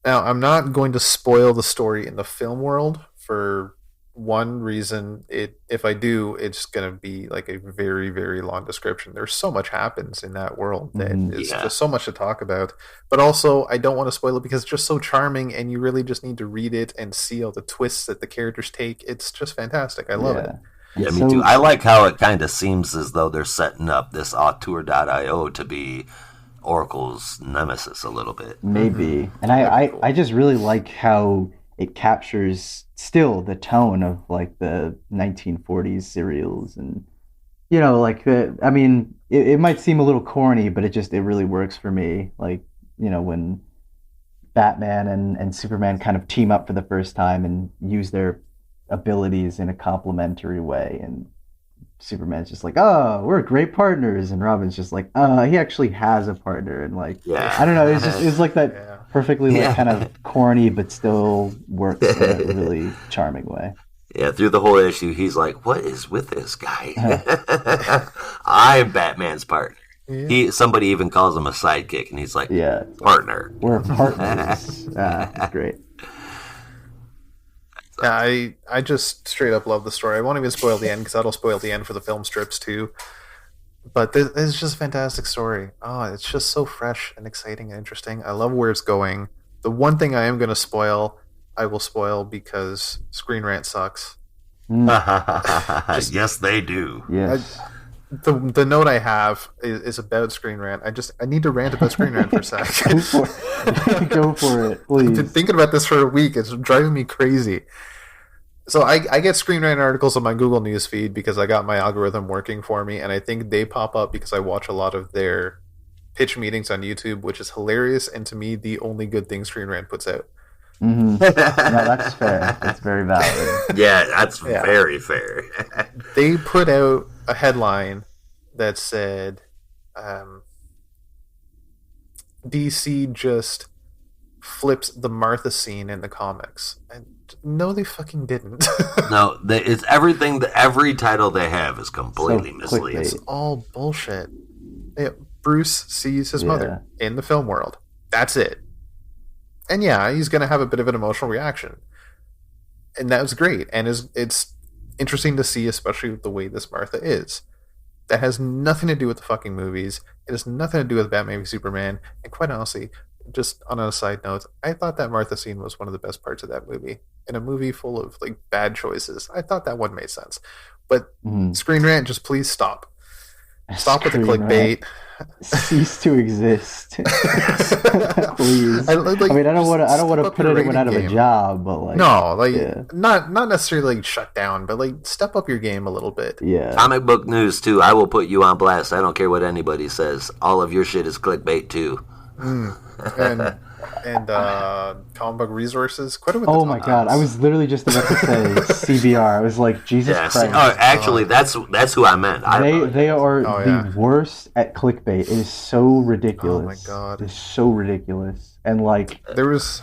Now, I'm not going to spoil the story in the film world for one reason. If I do, it's going to be like a very, very long description. There's so much happens in that world that it's just so much to talk about. But also, I don't want to spoil it because it's just so charming, and you really just need to read it and see all the twists that the characters take. It's just fantastic. I love it. Yeah, me too. I like how it kind of seems as though they're setting up this Auteur.io to be Oracle's nemesis a little bit. Maybe. And I just really like how it captures still the tone of like the 1940s serials, and it might seem a little corny, but it really works for me. Like, when Batman and Superman kind of team up for the first time and use their abilities in a complementary way, and Superman's just like, oh, we're great partners, and Robin's just like, he actually has a partner, and like, I don't know, it's like that perfectly like kind of corny but still works in a really charming way. Yeah, through the whole issue, he's like, what is with this guy? I'm Batman's partner. Somebody even calls him a sidekick, and he's like, Yeah. partner. We're partners. That's great. Yeah, I just straight up love the story. I won't even spoil the end because that'll spoil the end for the film strips too. But this is just a fantastic story. Oh, it's just so fresh and exciting and interesting. I love where it's going. The one thing I am going to spoil, I will spoil because Screen Rant sucks. Yes, they do. Yes. The note I have is about Screen Rant. I need to rant about Screen Rant for a sec. Go for it, please. I've been thinking about this for a week. It's driving me crazy. So I get Screen Rant articles on my Google News feed because I got my algorithm working for me, and I think they pop up because I watch a lot of their pitch meetings on YouTube, which is hilarious, and to me, the only good thing Screen Rant puts out. Mm-hmm. No, that's fair. That's very valid. Yeah, that's very fair. They put out a headline that said, DC just flips the Martha scene in the comics. And no, they fucking didn't. No, it's everything. Every title they have is completely misleading. It's all bullshit. Bruce sees his mother in the film world. That's it. And yeah, he's going to have a bit of an emotional reaction. And that was great. And it's interesting to see, especially with the way this Martha is. That has nothing to do with the fucking movies. It has nothing to do with Batman v Superman. And quite honestly, just on a side note, I thought that Martha scene was one of the best parts of that movie. In a movie full of like bad choices, I thought that one made sense. But Screen Rant, just please stop. Stop with the clickbait. Cease to exist. Please. I mean, I don't want to put anyone out of a job, but like not necessarily like shut down, but like step up your game a little bit. Yeah. Comic book news too. I will put you on blast. I don't care what anybody says. All of your shit is clickbait too. And comic book resources. Quit it with oh my god! I was literally just about to say CBR. I was like, Jesus Christ. Actually, that's who I meant. They are the worst at clickbait. It is so ridiculous. Oh my god! It's so ridiculous. And like there was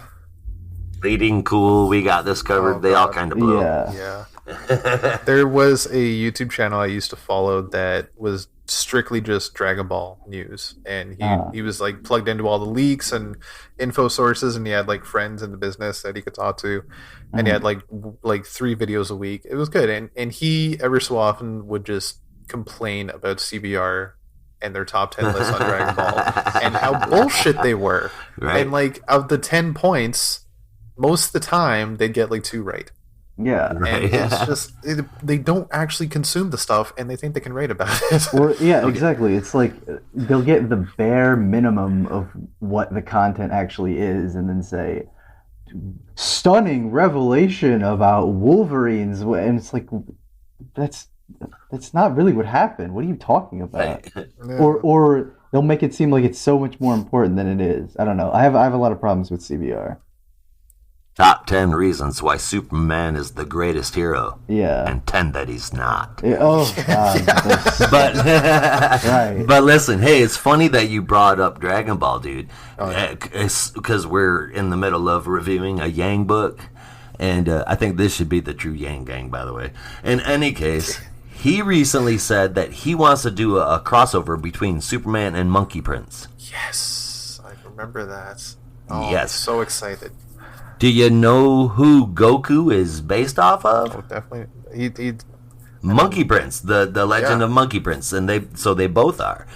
Leading Cool. We got this covered. They all kind of blew. Yeah. There was a YouTube channel I used to follow that was strictly just Dragon Ball news, and he was like plugged into all the leaks and info sources, and he had like friends in the business that he could talk to, and he had like 3 videos a week. It was good, and he ever so often would just complain about CBR and their top 10 lists on Dragon Ball and how bullshit they were. Right. And like of the 10 points, most of the time they'd get like 2 right. Yeah, and it's just they don't actually consume the stuff, and they think they can write about it. Exactly. It's like they'll get the bare minimum of what the content actually is, and then say, "Stunning revelation about Wolverines," and it's like that's not really what happened. What are you talking about? Or they'll make it seem like it's so much more important than it is. I don't know. I have a lot of problems with CBR. Top 10 reasons why Superman is the greatest hero. Yeah. And 10 that he's not. Yeah, oh, God. But, but listen, hey, it's funny that you brought up Dragon Ball, dude. Because we're in the middle of reviewing a Yang book. And I think this should be the true Yang Gang, by the way. In any case, he recently said that he wants to do a crossover between Superman and Monkey Prince. Yes, I remember that. Oh, yes. I'm so excited. Do you know who Goku is based off of? Oh, definitely. He Monkey Prince, the legend of Monkey Prince, and they both are.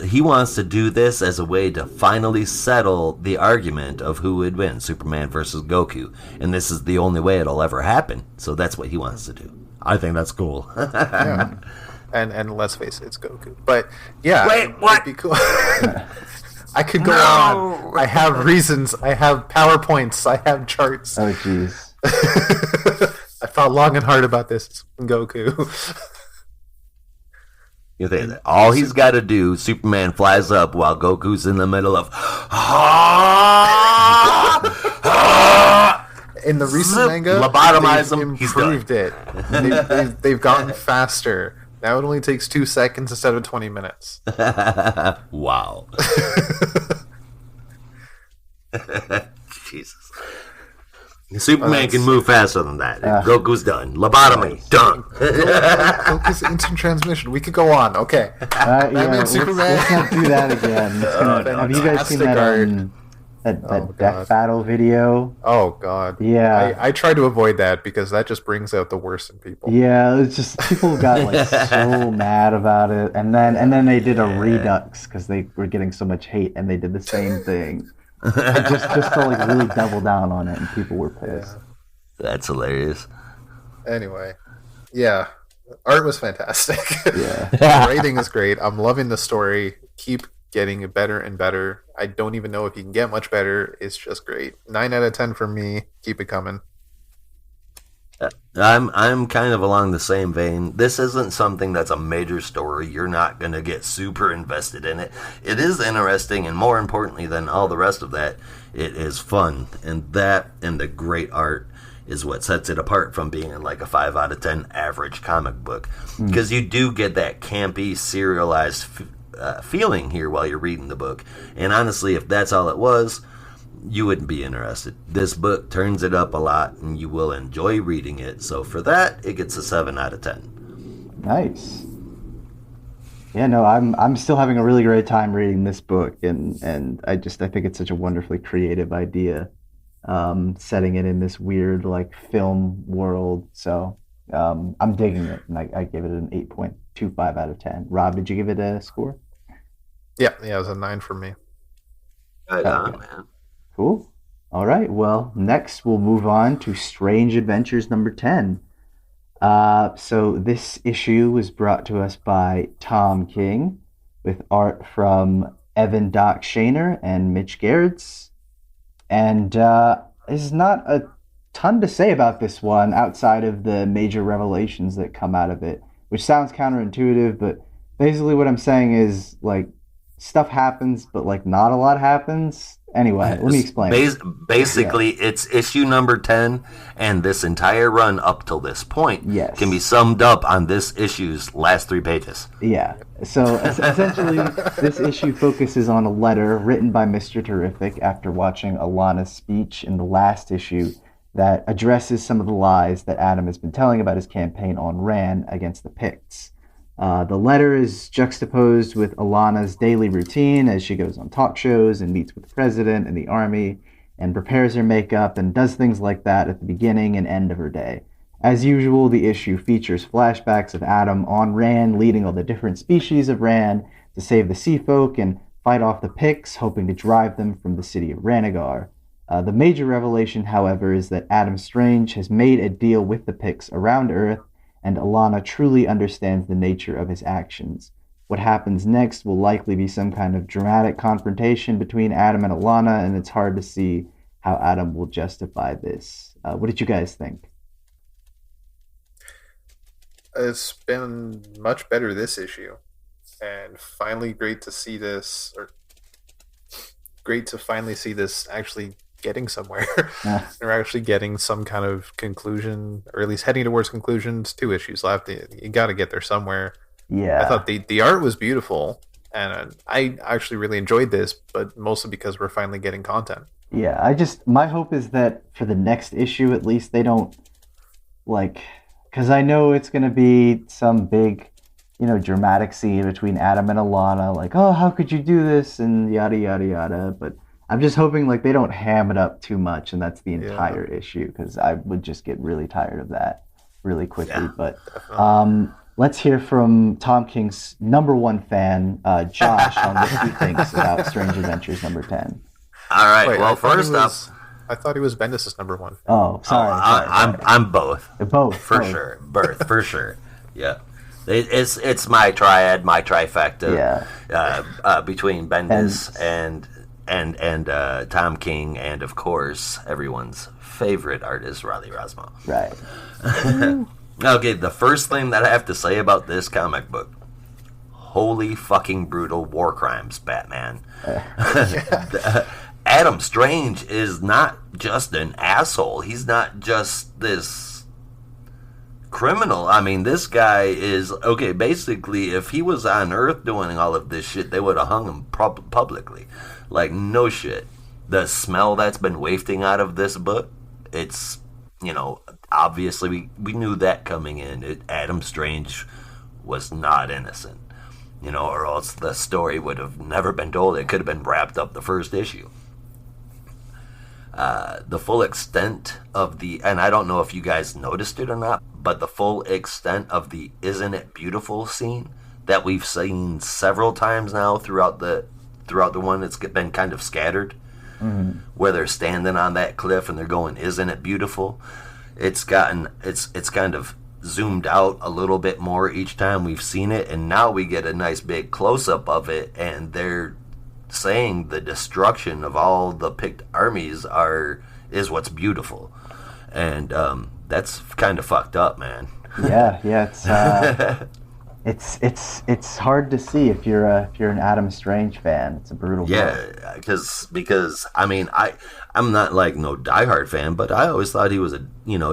He wants to do this as a way to finally settle the argument of who would win, Superman versus Goku, and this is the only way it'll ever happen. So that's what he wants to do. I think that's cool. Yeah. And let's face it, it's Goku. But yeah, wait, what? It'd be cool. I could go on. I have reasons. I have PowerPoints. I have charts. Oh, jeez. I thought long and hard about this. Goku. You think that all he's got to do, Superman flies up while Goku's in the middle of... In the recent manga, lobotomize they've him, improved it. They've gotten faster. Now it only takes 2 seconds instead of 20 minutes. Wow. Jesus. Superman can move faster than that. Goku's done. Lobotomy, done. Goku's instant transmission. We could go on. Okay. Batman, Superman. Let's not do that again. Have you guys seen that that death battle video? Oh God. Yeah. I try to avoid that because that just brings out the worst in people. Yeah, it's just people got like so mad about it, and then they did a redux because they were getting so much hate, and they did the same thing. just to like really double down on it, and people were pissed. That's hilarious. Anyway, yeah, art was fantastic. Yeah, the rating is great. I'm loving the story. Keep getting it better and better. I don't even know if you can get much better. It's just great. 9 out of 10 for me. Keep it coming. I'm kind of along the same vein. This isn't something that's a major story. You're not going to get super invested in it. It is interesting, and more importantly than all the rest of that, it is fun. And that and the great art is what sets it apart from being like a 5 out of 10 average comic book. Because you do get that campy, serialized feeling here while you're reading the book. And honestly, if that's all it was, you wouldn't be interested. This book turns it up a lot, and you will enjoy reading it. So for that, it gets a 7 out of 10. Nice. Yeah, no, I'm still having a really great time reading this book, and I think it's such a wonderfully creative idea, setting it in this weird like film world. So I'm digging it, and I gave it an 8.25 out of 10. Rob, did you give it a score? Yeah, it was a 9 for me. Right on, man. Cool. All right. Well, next we'll move on to Strange Adventures number 10. So this issue was brought to us by Tom King with art from Evan Doc Shaner and Mitch Gerrits. And there's not a ton to say about this one outside of the major revelations that come out of it, which sounds counterintuitive, but basically what I'm saying is like stuff happens, but like not a lot happens. Anyway, let me explain. Basically, it's issue number 10, and this entire run up till this point can be summed up on this issue's last 3 pages. Yeah. So essentially, this issue focuses on a letter written by Mr. Terrific after watching Alana's speech in the last issue that addresses some of the lies that Adam has been telling about his campaign on Rann against the Picts. The letter is juxtaposed with Alana's daily routine as she goes on talk shows and meets with the president and the army and prepares her makeup and does things like that at the beginning and end of her day. As usual, the issue features flashbacks of Adam on Rann leading all the different species of Rann to save the sea folk and fight off the Picts, hoping to drive them from the city of Ranagar. The major revelation, however, is that Adam Strange has made a deal with the Picts around Earth, and Alana truly understands the nature of his actions. What happens next will likely be some kind of dramatic confrontation between Adam and Alana, and it's hard to see how Adam will justify this. What did you guys think? It's been much better this issue, and finally great to see this, or great to finally see this actually getting somewhere. They're actually getting some kind of conclusion, or at least heading towards conclusions. 2 issues left. You got to get there somewhere. Yeah. I thought the art was beautiful, and I actually really enjoyed this, but mostly because we're finally getting content. Yeah, my hope is that for the next issue, at least, they don't, like, because I know it's going to be some big, dramatic scene between Adam and Alana, like, oh, how could you do this, and yada, yada, yada, but I'm just hoping like they don't ham it up too much, and that's the entire issue, because I would just get really tired of that really quickly. Yeah, but let's hear from Tom King's number 1 fan, Josh, on what he thinks about Strange Adventures number 10. All right. Wait, well, first up, I thought he was Bendis' number 1 fan. Oh, sorry. I'm both. Both sure. Both for sure. Yeah. It's my triad, my trifecta. Yeah. Between Bendis and Tom King, and of course everyone's favorite artist, Riley Rossmo. Right. Okay, the first thing that I have to say about this comic book: holy fucking brutal war crimes, Batman. Adam Strange is not just an asshole. He's not just this criminal. I mean, this guy is okay. Basically, if he was on Earth doing all of this shit, they would have hung him publicly. Like, no shit. The smell that's been wafting out of this book it's, obviously we knew that coming in. Adam Strange was not innocent, or else the story would have never been told. It could have been wrapped up the first issue. The full extent of and I don't know if you guys noticed it or not, but the full extent of the "Isn't It Beautiful" scene that we've seen several times now throughout the one, it's been kind of scattered, where they're standing on that cliff and they're going, "Isn't it beautiful?" It's kind of zoomed out a little bit more each time we've seen it, and now we get a nice big close-up of it, and they're saying the destruction of all the picked armies is what's beautiful, and that's kind of fucked up, man. Yeah, it's hard to see if you're an Adam Strange fan. It's a brutal. Yeah, because I mean I'm not like no diehard fan, but I always thought he was a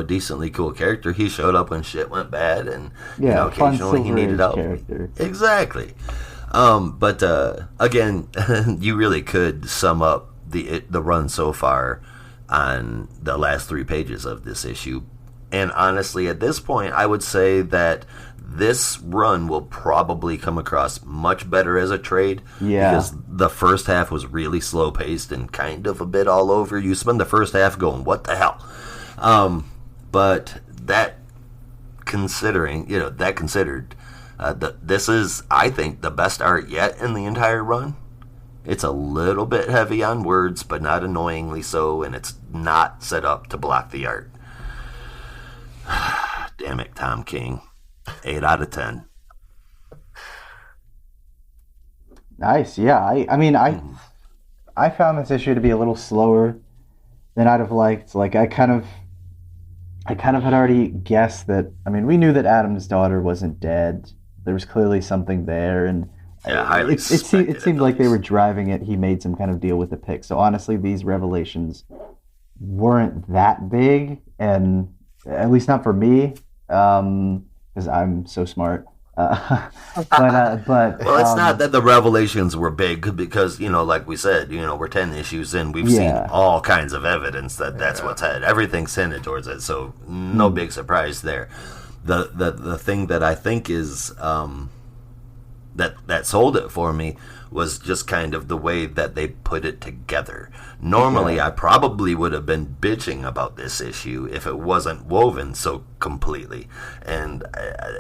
decently cool character. He showed up when shit went bad, and occasionally he needed help. Exactly. But again, you really could sum up the run so far on the last 3 pages of this issue. And honestly, at this point, I would say that this run will probably come across much better as a trade. Yeah. Because the first half was really slow paced and kind of a bit all over. You spend the first half going, what the hell? But that considered, this is, I think, the best art yet in the entire run. It's a little bit heavy on words, but not annoyingly so, and it's not set up to block the art. Damn it, Tom King. 8 out of 10. Nice, yeah. I found this issue to be a little slower than I'd have liked. Like I kind of had already guessed that. I mean, we knew that Adam's daughter wasn't dead. There was clearly something there, and highly it seemed like they were driving it. He made some kind of deal with the pick. So honestly, these revelations weren't that big, and at least not for me, because I'm so smart. But well, it's not that the revelations were big, because like we said, we're 10 issues in, we've seen all kinds of evidence that's what's had. Everything's tended towards it, so no big surprise there. The thing that I think is that sold it for me was just kind of the way that they put it together. Normally, I probably would have been bitching about this issue if it wasn't woven so completely. And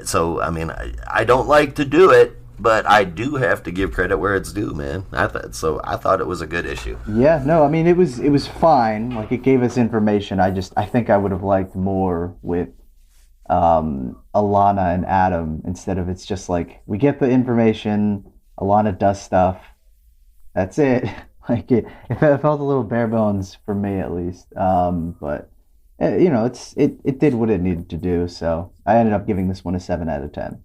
so, I mean, I don't like to do it, but I do have to give credit where it's due, man. I thought it was a good issue. Yeah, no, I mean, it was fine. Like, it gave us information. I think I would have liked more with Alana and Adam, instead of it's just like, we get the information, Alana does stuff, that's it. Like it felt a little bare bones for me, at least. But it did what it needed to do. So I ended up giving this one a 7 out of 10.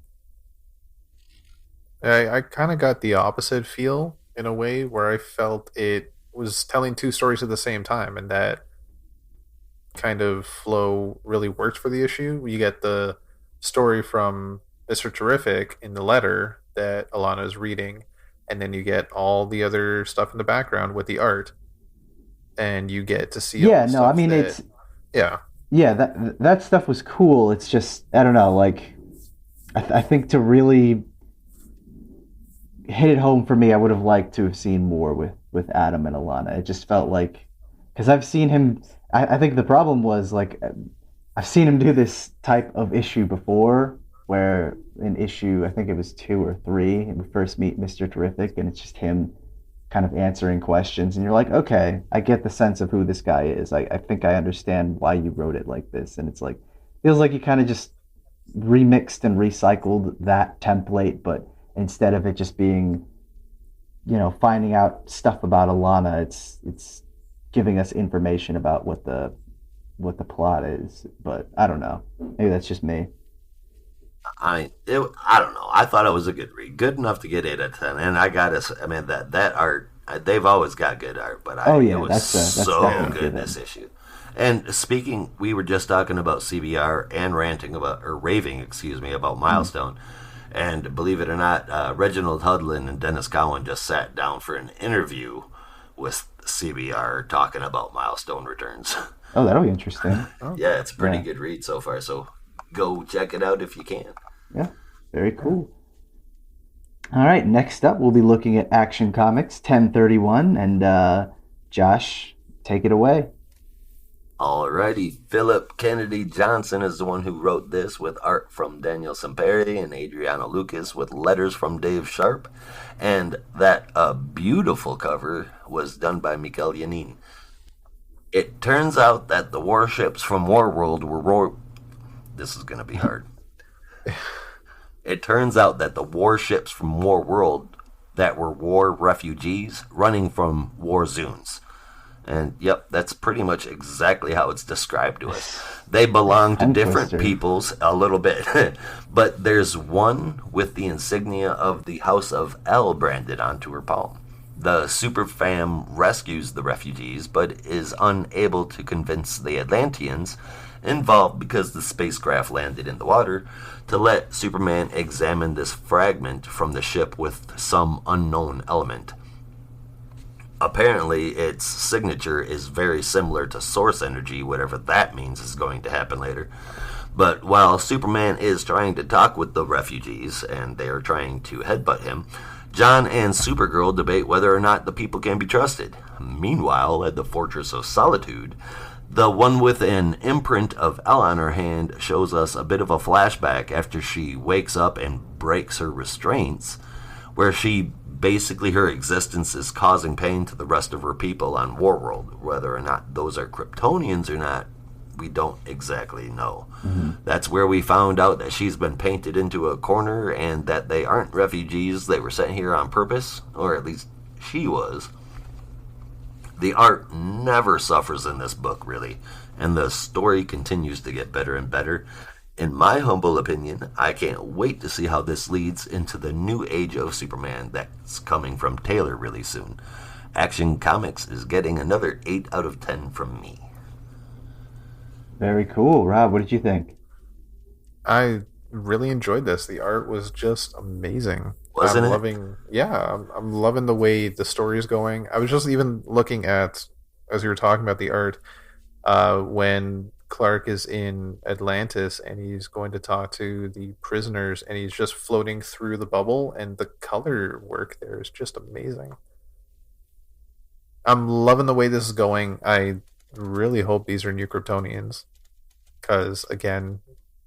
I kind of got the opposite feel in a way, where I felt it was telling 2 stories at the same time, and that kind of flow really worked for the issue. You get the story from Mr. Terrific in the letter that Alana is reading, and then you get all the other stuff in the background with the art, and you get to see that stuff was cool. It's just, I don't know, like I think to really hit it home for me, I would have liked to have seen more with Adam and Alana. It just felt like, because I've seen him, I think the problem was, like, I've seen him do this type of issue before, where in issue, I think it was 2 or 3, we first meet Mr. Terrific, and it's just him kind of answering questions, and you're like, okay, I get the sense of who this guy is. I think I understand why you wrote it like this, and it's like, feels like you kind of just remixed and recycled that template, but instead of it just being, finding out stuff about Alana, it's giving us information about what the plot is. But I don't know, maybe that's just me. I don't know. I thought it was a good read, good enough to get 8 out of 10. And that art, they've always got good art, but it was that's so good this issue. And speaking, we were just talking about CBR and raving about Milestone. And believe it or not, Reginald Hudlin and Dennis Cowan just sat down for an interview with CBR talking about Milestone Returns. Oh, that'll be interesting. Yeah, it's a pretty Yeah. good read so far, so go check it out if you can. Yeah, very cool. All right, next up, we'll be looking at Action Comics 1031, and Josh, take it away. Alrighty, Philip Kennedy Johnson is the one who wrote this, with art from Daniel Sampere and Adriano Lucas, with letters from Dave Sharp, and that beautiful cover was done by Miguel Yanin. It turns out that the warships from Warworld were This is going to be hard. It turns out that the warships from Warworld that were war refugees running from war zones. And yep, that's pretty much exactly how it's described to us. They belong to different peoples a little bit, but there's one with the insignia of the House of L branded onto her palm. The Super Fam rescues the refugees, but is unable to convince the Atlanteans involved, because the spacecraft landed in the water, to let Superman examine this fragment from the ship with some unknown element. Apparently, its signature is very similar to source energy, whatever that means is going to happen later. But while Superman is trying to talk with the refugees, and they are trying to headbutt him, John and Supergirl debate whether or not the people can be trusted. Meanwhile, at the Fortress of Solitude, the one with an imprint of L on her hand shows us a bit of a flashback after she wakes up and breaks her restraints, where basically her existence is causing pain to the rest of her people on Warworld. Whether or not those are Kryptonians or not, we don't exactly know. Mm-hmm. That's where we found out that she's been painted into a corner and that they aren't refugees. They were sent here on purpose, or at least she was. The art never suffers in this book, really, and the story continues to get better and better. In my humble opinion, I can't wait to see how this leads into the new age of Superman that's coming from Taylor really soon. Action Comics is getting another 8 out of 10 from me. Very cool. Rob, what did you think? I really enjoyed this. The art was just amazing. Wasn't it? I'm loving the way the story is going. I was just even looking at, as you were talking about the art, when Clark is in Atlantis and he's going to talk to the prisoners and he's just floating through the bubble, and the color work there is just amazing. I'm loving the way this is going. I really hope these are new Kryptonians, because again,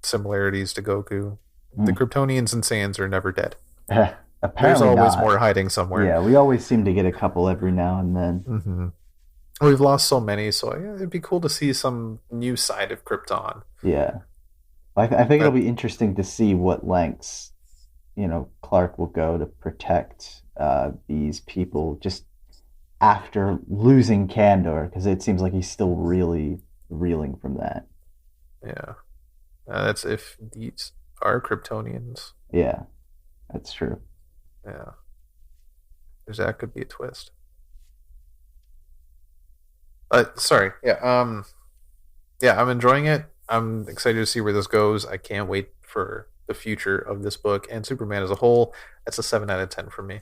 similarities to Goku. The Kryptonians and Saiyans are never dead. Apparently there's always not. more hiding somewhere. Yeah, we always seem to get a couple every now and then. Mm-hmm. We've lost so many, so yeah, it'd be cool to see some new side of Krypton. Yeah, I think it'll be interesting to see what lengths, Clark will go to protect these people just after losing Kandor, because it seems like he's still really reeling from that. Yeah, that's if these are Kryptonians. Yeah, that's true. Yeah, that could be a twist. Sorry. Yeah. Yeah, I'm enjoying it. I'm excited to see where this goes. I can't wait for the future of this book and Superman as a whole. That's a 7 out of 10 for me.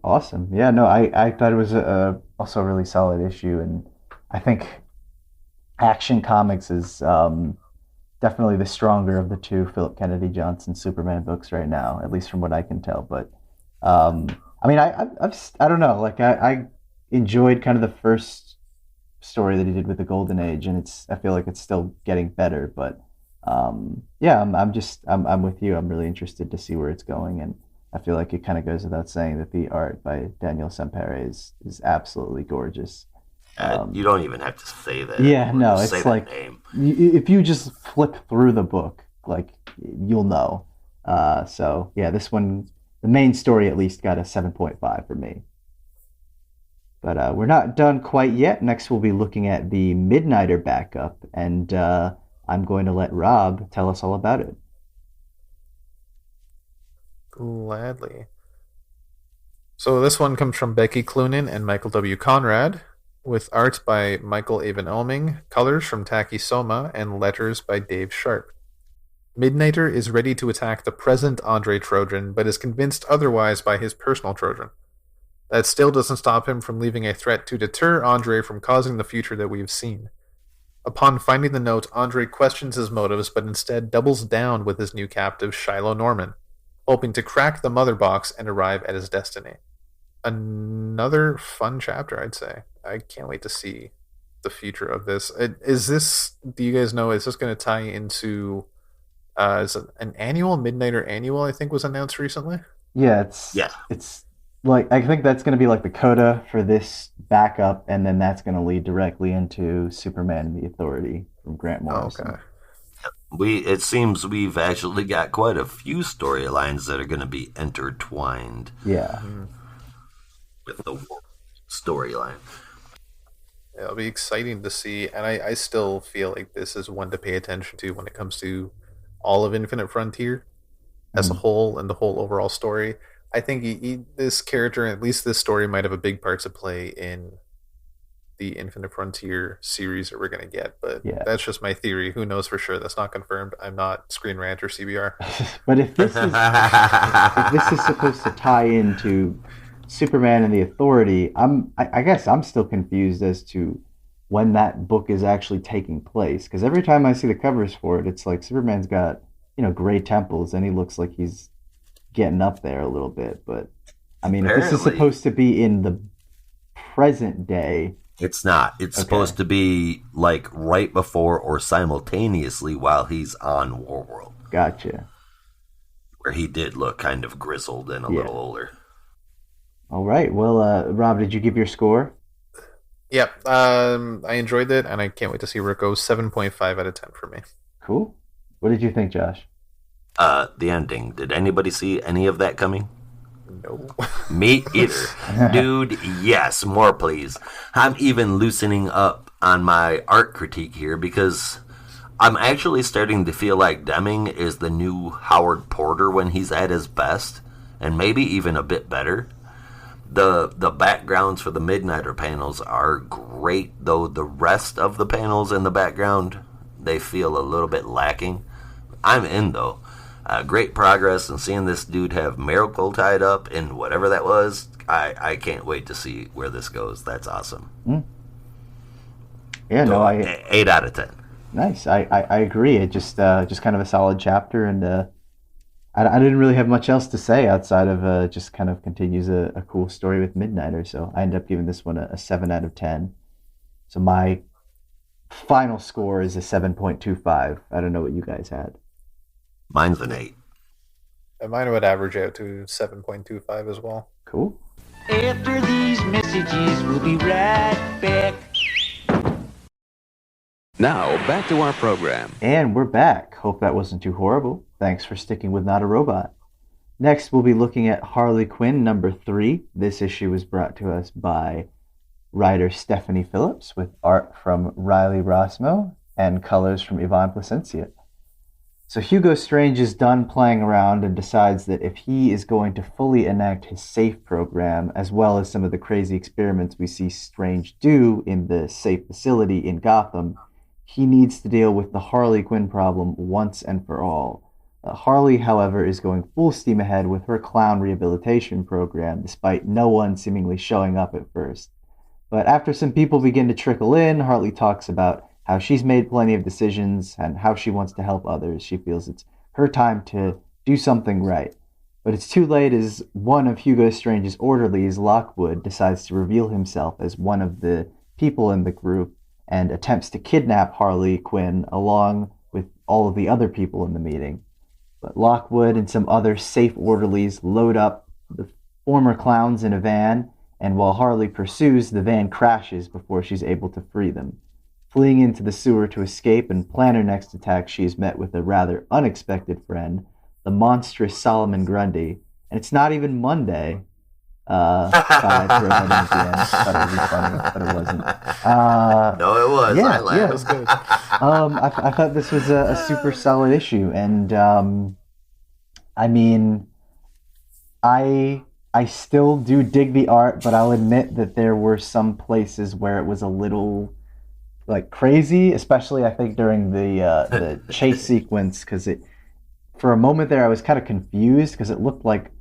Awesome. Yeah, no, I thought it was also a really solid issue, and I think Action Comics is definitely the stronger of the two Philip Kennedy Johnson Superman books right now, at least from what I can tell. But I mean, I don't know. Like I enjoyed kind of the first story that he did with the Golden Age, and I feel like it's still getting better. But yeah, I'm with you. I'm really interested to see where it's going, and I feel like it kind of goes without saying that the art by Daniel Sampere is absolutely gorgeous. You don't even have to say that. Yeah, no, it's like if you just flip through the book, like you'll know. So yeah, this one, the main story at least got a 7.5 for me. But we're not done quite yet. Next, we'll be looking at the Midnighter backup, and I'm going to let Rob tell us all about it. Gladly. So this one comes from Becky Cloonan and Michael W. Conrad, with art by Michael Avon Elming, colors from Taki Soma, and letters by Dave Sharp. Midnighter is ready to attack the present Andre Trojan, but is convinced otherwise by his personal Trojan. That still doesn't stop him from leaving a threat to deter Andre from causing the future that we've seen. Upon finding the note, Andre questions his motives, but instead doubles down with his new captive, Shiloh Norman, hoping to crack the mother box and arrive at his destiny. Another fun chapter, I'd say. I can't wait to see the future of this. Is this? Do you guys know? Is this going to tie into? Is it an annual Midnighter annual? I think was announced recently. Yeah, Yeah. it's like I think that's going to be like the coda for this backup, and then that's going to lead directly into Superman and the Authority from Grant Morrison. Okay. It seems we've actually got quite a few storylines that are going to be intertwined Yeah. with the storyline. It'll be exciting to see, and I still feel like this is one to pay attention to when it comes to all of Infinite Frontier as a whole and the whole overall story. I think this character, at least this story, might have a big part to play in the Infinite Frontier series that we're going to get, but Yeah. that's just my theory. Who knows for sure? That's not confirmed. I'm not Screen Rant or CBR. But if this is supposed to tie into Superman and the Authority, I guess I'm still confused as to when that book is actually taking place. Because every time I see the covers for it, it's like Superman's got gray temples and he looks like he's getting up there a little bit. But I mean, if this is Apparently. supposed to be in the present day, It's not. It's supposed to be like right before or simultaneously while he's on Warworld, gotcha. where he did look kind of grizzled and a Yeah. little older. All right. Well, Rob, did you give your score? Yep, I enjoyed it, and I can't wait to see where it goes. 7.5 out of 10 for me. Cool. What did you think, Josh? The ending. Did anybody see any of that coming? No. Me either. Dude, yes, more please. I'm even loosening up on my art critique here because I'm actually starting to feel like Deming is the new Howard Porter when he's at his best, and maybe even a bit better. The backgrounds for the Midnighter panels are great, though the rest of the panels in the background, they feel a little bit lacking. I'm in, though. Great progress, and seeing this dude have Miracle tied up in whatever that was, I can't wait to see where this goes. That's awesome. Yeah, no, So, I 8 out of 10. nice. I agree. It just kind of a solid chapter, and I didn't really have much else to say outside of just kind of continues a cool story with Midnighter. So I ended up giving this one a 7 out of 10. So my final score is a 7.25. I don't know what you guys had. Mine's an 8. And mine would average out to 7.25 as well. Cool. After these messages, we'll be right back. Now, back to our program. And we're back. Hope that wasn't too horrible. Thanks for sticking with Not a Robot. Next, we'll be looking at Harley Quinn number 3. This issue was brought to us by writer Stephanie Phillips with art from Riley Rossmo and colors from Yvonne Placencia. So Hugo Strange is done playing around and decides that if he is going to fully enact his SAFE program, as well as some of the crazy experiments we see Strange do in the SAFE facility in Gotham, he needs to deal with the Harley Quinn problem once and for all. Harley, however, is going full steam ahead with her clown rehabilitation program, despite no one seemingly showing up at first. But after some people begin to trickle in, Harley talks about how she's made plenty of decisions and how she wants to help others. She feels it's her time to do something right. But it's too late as one of Hugo Strange's orderlies, Lockwood, decides to reveal himself as one of the people in the group and attempts to kidnap Harley Quinn along with all of the other people in the meeting. But Lockwood and some other SAFE orderlies load up the former clowns in a van, and while Harley pursues, the van crashes before she's able to free them. Fleeing into the sewer to escape and plan her next attack, she is met with a rather unexpected friend, the monstrous Solomon Grundy. And it's not even Monday. Thought I'd throw that in at the end. Thought it would be funny, but it wasn't. No, it was. Yeah, I laughed. yeah. That was good. I thought this was a super solid issue, and I mean, I still do dig the art, but I'll admit that there were some places where it was a little like crazy, especially I think during the chase sequence, because for a moment there I was kind of confused because it looked like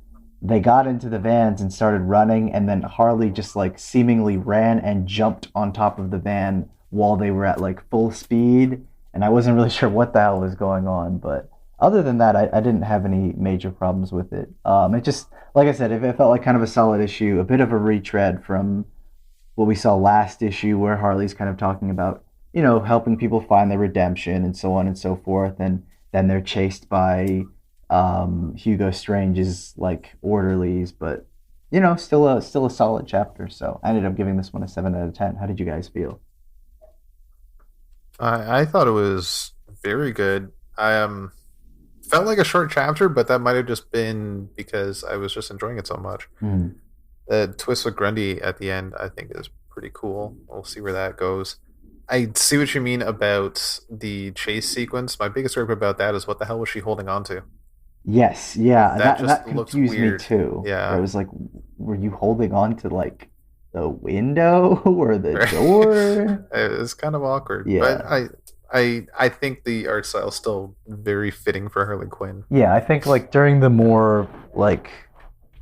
they got into the vans and started running, and then Harley just like seemingly ran and jumped on top of the van while they were at like full speed, and I wasn't really sure what the hell was going on. But other than that, I didn't have any major problems with it. It just, like I said, it felt like kind of a solid issue, a bit of a retread from what we saw last issue, where Harley's kind of talking about, helping people find their redemption and so on and so forth, and then they're chased by Hugo Strange's like orderlies, but still a solid chapter. So I ended up giving this one a 7 out of 10. How did you guys feel? I thought it was very good. I felt like a short chapter, but that might have just been because I was just enjoying it so much. Mm. The twist with Grundy at the end, I think, is pretty cool. We'll see where that goes. I see what you mean about the chase sequence. My biggest gripe about that is what the hell was she holding on to? Yes, yeah, That that just looks confused me weird. too. Yeah. I was like, were you holding on to like the window or the door? It was kind of awkward. Yeah. But I think the art style is still very fitting for Harley Quinn. Yeah, I think like during the more like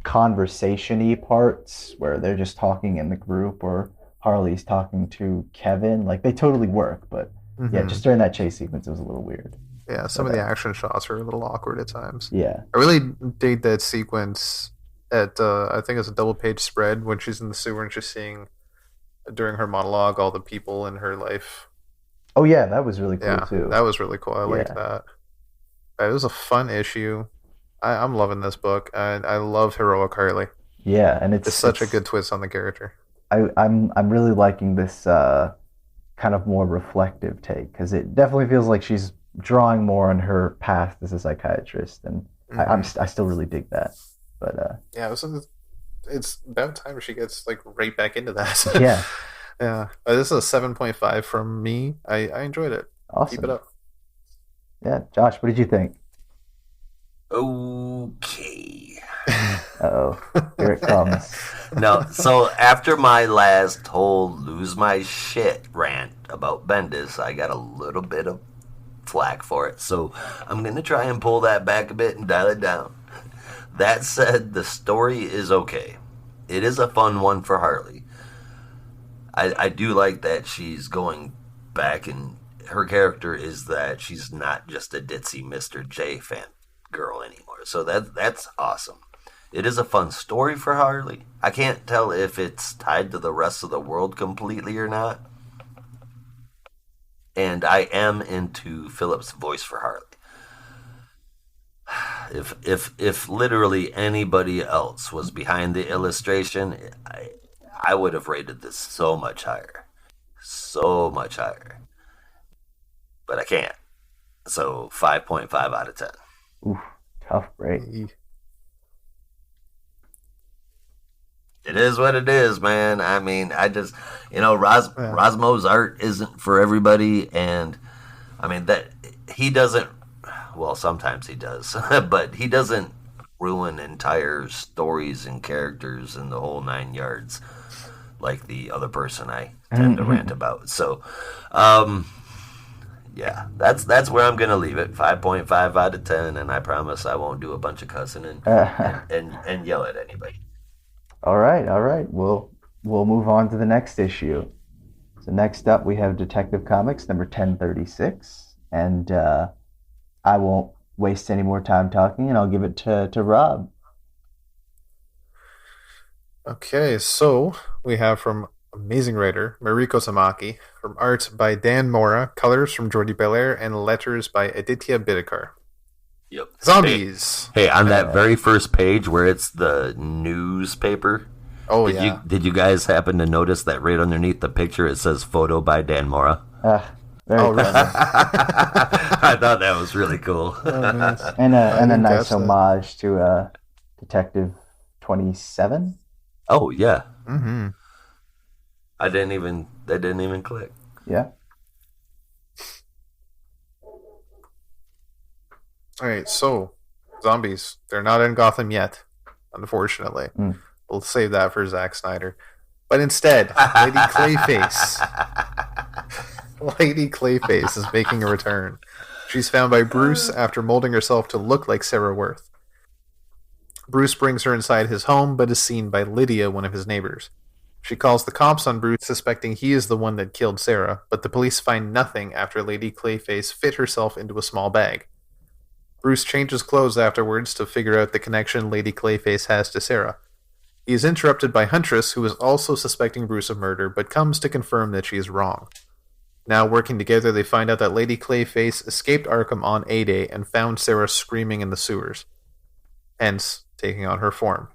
conversation-y parts where they're just talking in the group or Harley's talking to Kevin, like they totally work, but yeah, Mhm. just during that chase sequence it was a little weird. Yeah, some of the action shots are a little awkward at times. Yeah. I really dig that sequence at I think it's a double page spread when she's in the sewer and she's seeing during her monologue all the people in her life. Oh yeah, that was really cool Yeah, too. that was really cool. I liked Yeah. that. It was a fun issue. I'm loving this book, and I love Heroic Harley. Yeah, and It's such a good twist on the character. I'm really liking this kind of more reflective take because it definitely feels like she's drawing more on her past as a psychiatrist, and I still really dig that. But Yeah, it's about time she gets like right back into that. yeah, Yeah. This is a 7.5 from me. I enjoyed it. awesome. Keep it up. Yeah, Josh, what did you think? Okay. Uh-oh, here it comes. No, so after my last whole lose my shit rant about Bendis, I got a little bit of flack for it. So I'm going to try and pull that back a bit and dial it down. That said, the story is okay. It is a fun one for Harley. I do like that she's going back, and her character is that she's not just a ditzy Mr. J fan girl anymore. So that's awesome. It is a fun story for Harley. I can't tell if it's tied to the rest of the world completely or not. And I am into Philip's voice for Harley. If literally anybody else was behind the illustration, I would have rated this so much higher. So much higher. But I can't. So 5.5 out of 10. Oof, tough break. It is what it is, man. I mean, I just, Rosmo's art isn't for everybody, and I mean that he doesn't. Well, sometimes he does, but he doesn't ruin entire stories and characters and the whole 9 yards like the other person I tend to rant about. So, yeah, that's where I'm gonna leave it. 5.5 out of 10, and I promise I won't do a bunch of cussing and yell at anybody. All right. We'll move on to the next issue. So next up, we have Detective Comics number 1036, and I won't waste any more time talking, and I'll give it to Rob. Okay, so we have from amazing writer Mariko Samaki, from art by Dan Mora, colors from Jordi Belair, and letters by Aditya Bidikar. Yep. Zombies. Hey, on that very first page where it's the newspaper. Oh, did yeah. Did you guys happen to notice that right underneath the picture it says photo by Dan Mora? Very Oh, clever. I thought that was really cool. And a didn't nice catch that. homage to Detective 27. Oh yeah, Mm-hmm. that didn't even click. Yeah. All right, so zombies. They're not in Gotham yet, unfortunately. Mm. We'll save that for Zack Snyder. But instead, Lady Clayface. Lady Clayface is making a return. She's found by Bruce after molding herself to look like Sarah Worth. Bruce brings her inside his home, but is seen by Lydia, one of his neighbors. She calls the cops on Bruce, suspecting he is the one that killed Sarah, but the police find nothing after Lady Clayface fit herself into a small bag. Bruce changes clothes afterwards to figure out the connection Lady Clayface has to Sarah. He is interrupted by Huntress, who is also suspecting Bruce of murder, but comes to confirm that she is wrong. Now, working together, they find out that Lady Clayface escaped Arkham on A-Day and found Sarah screaming in the sewers, hence taking on her form.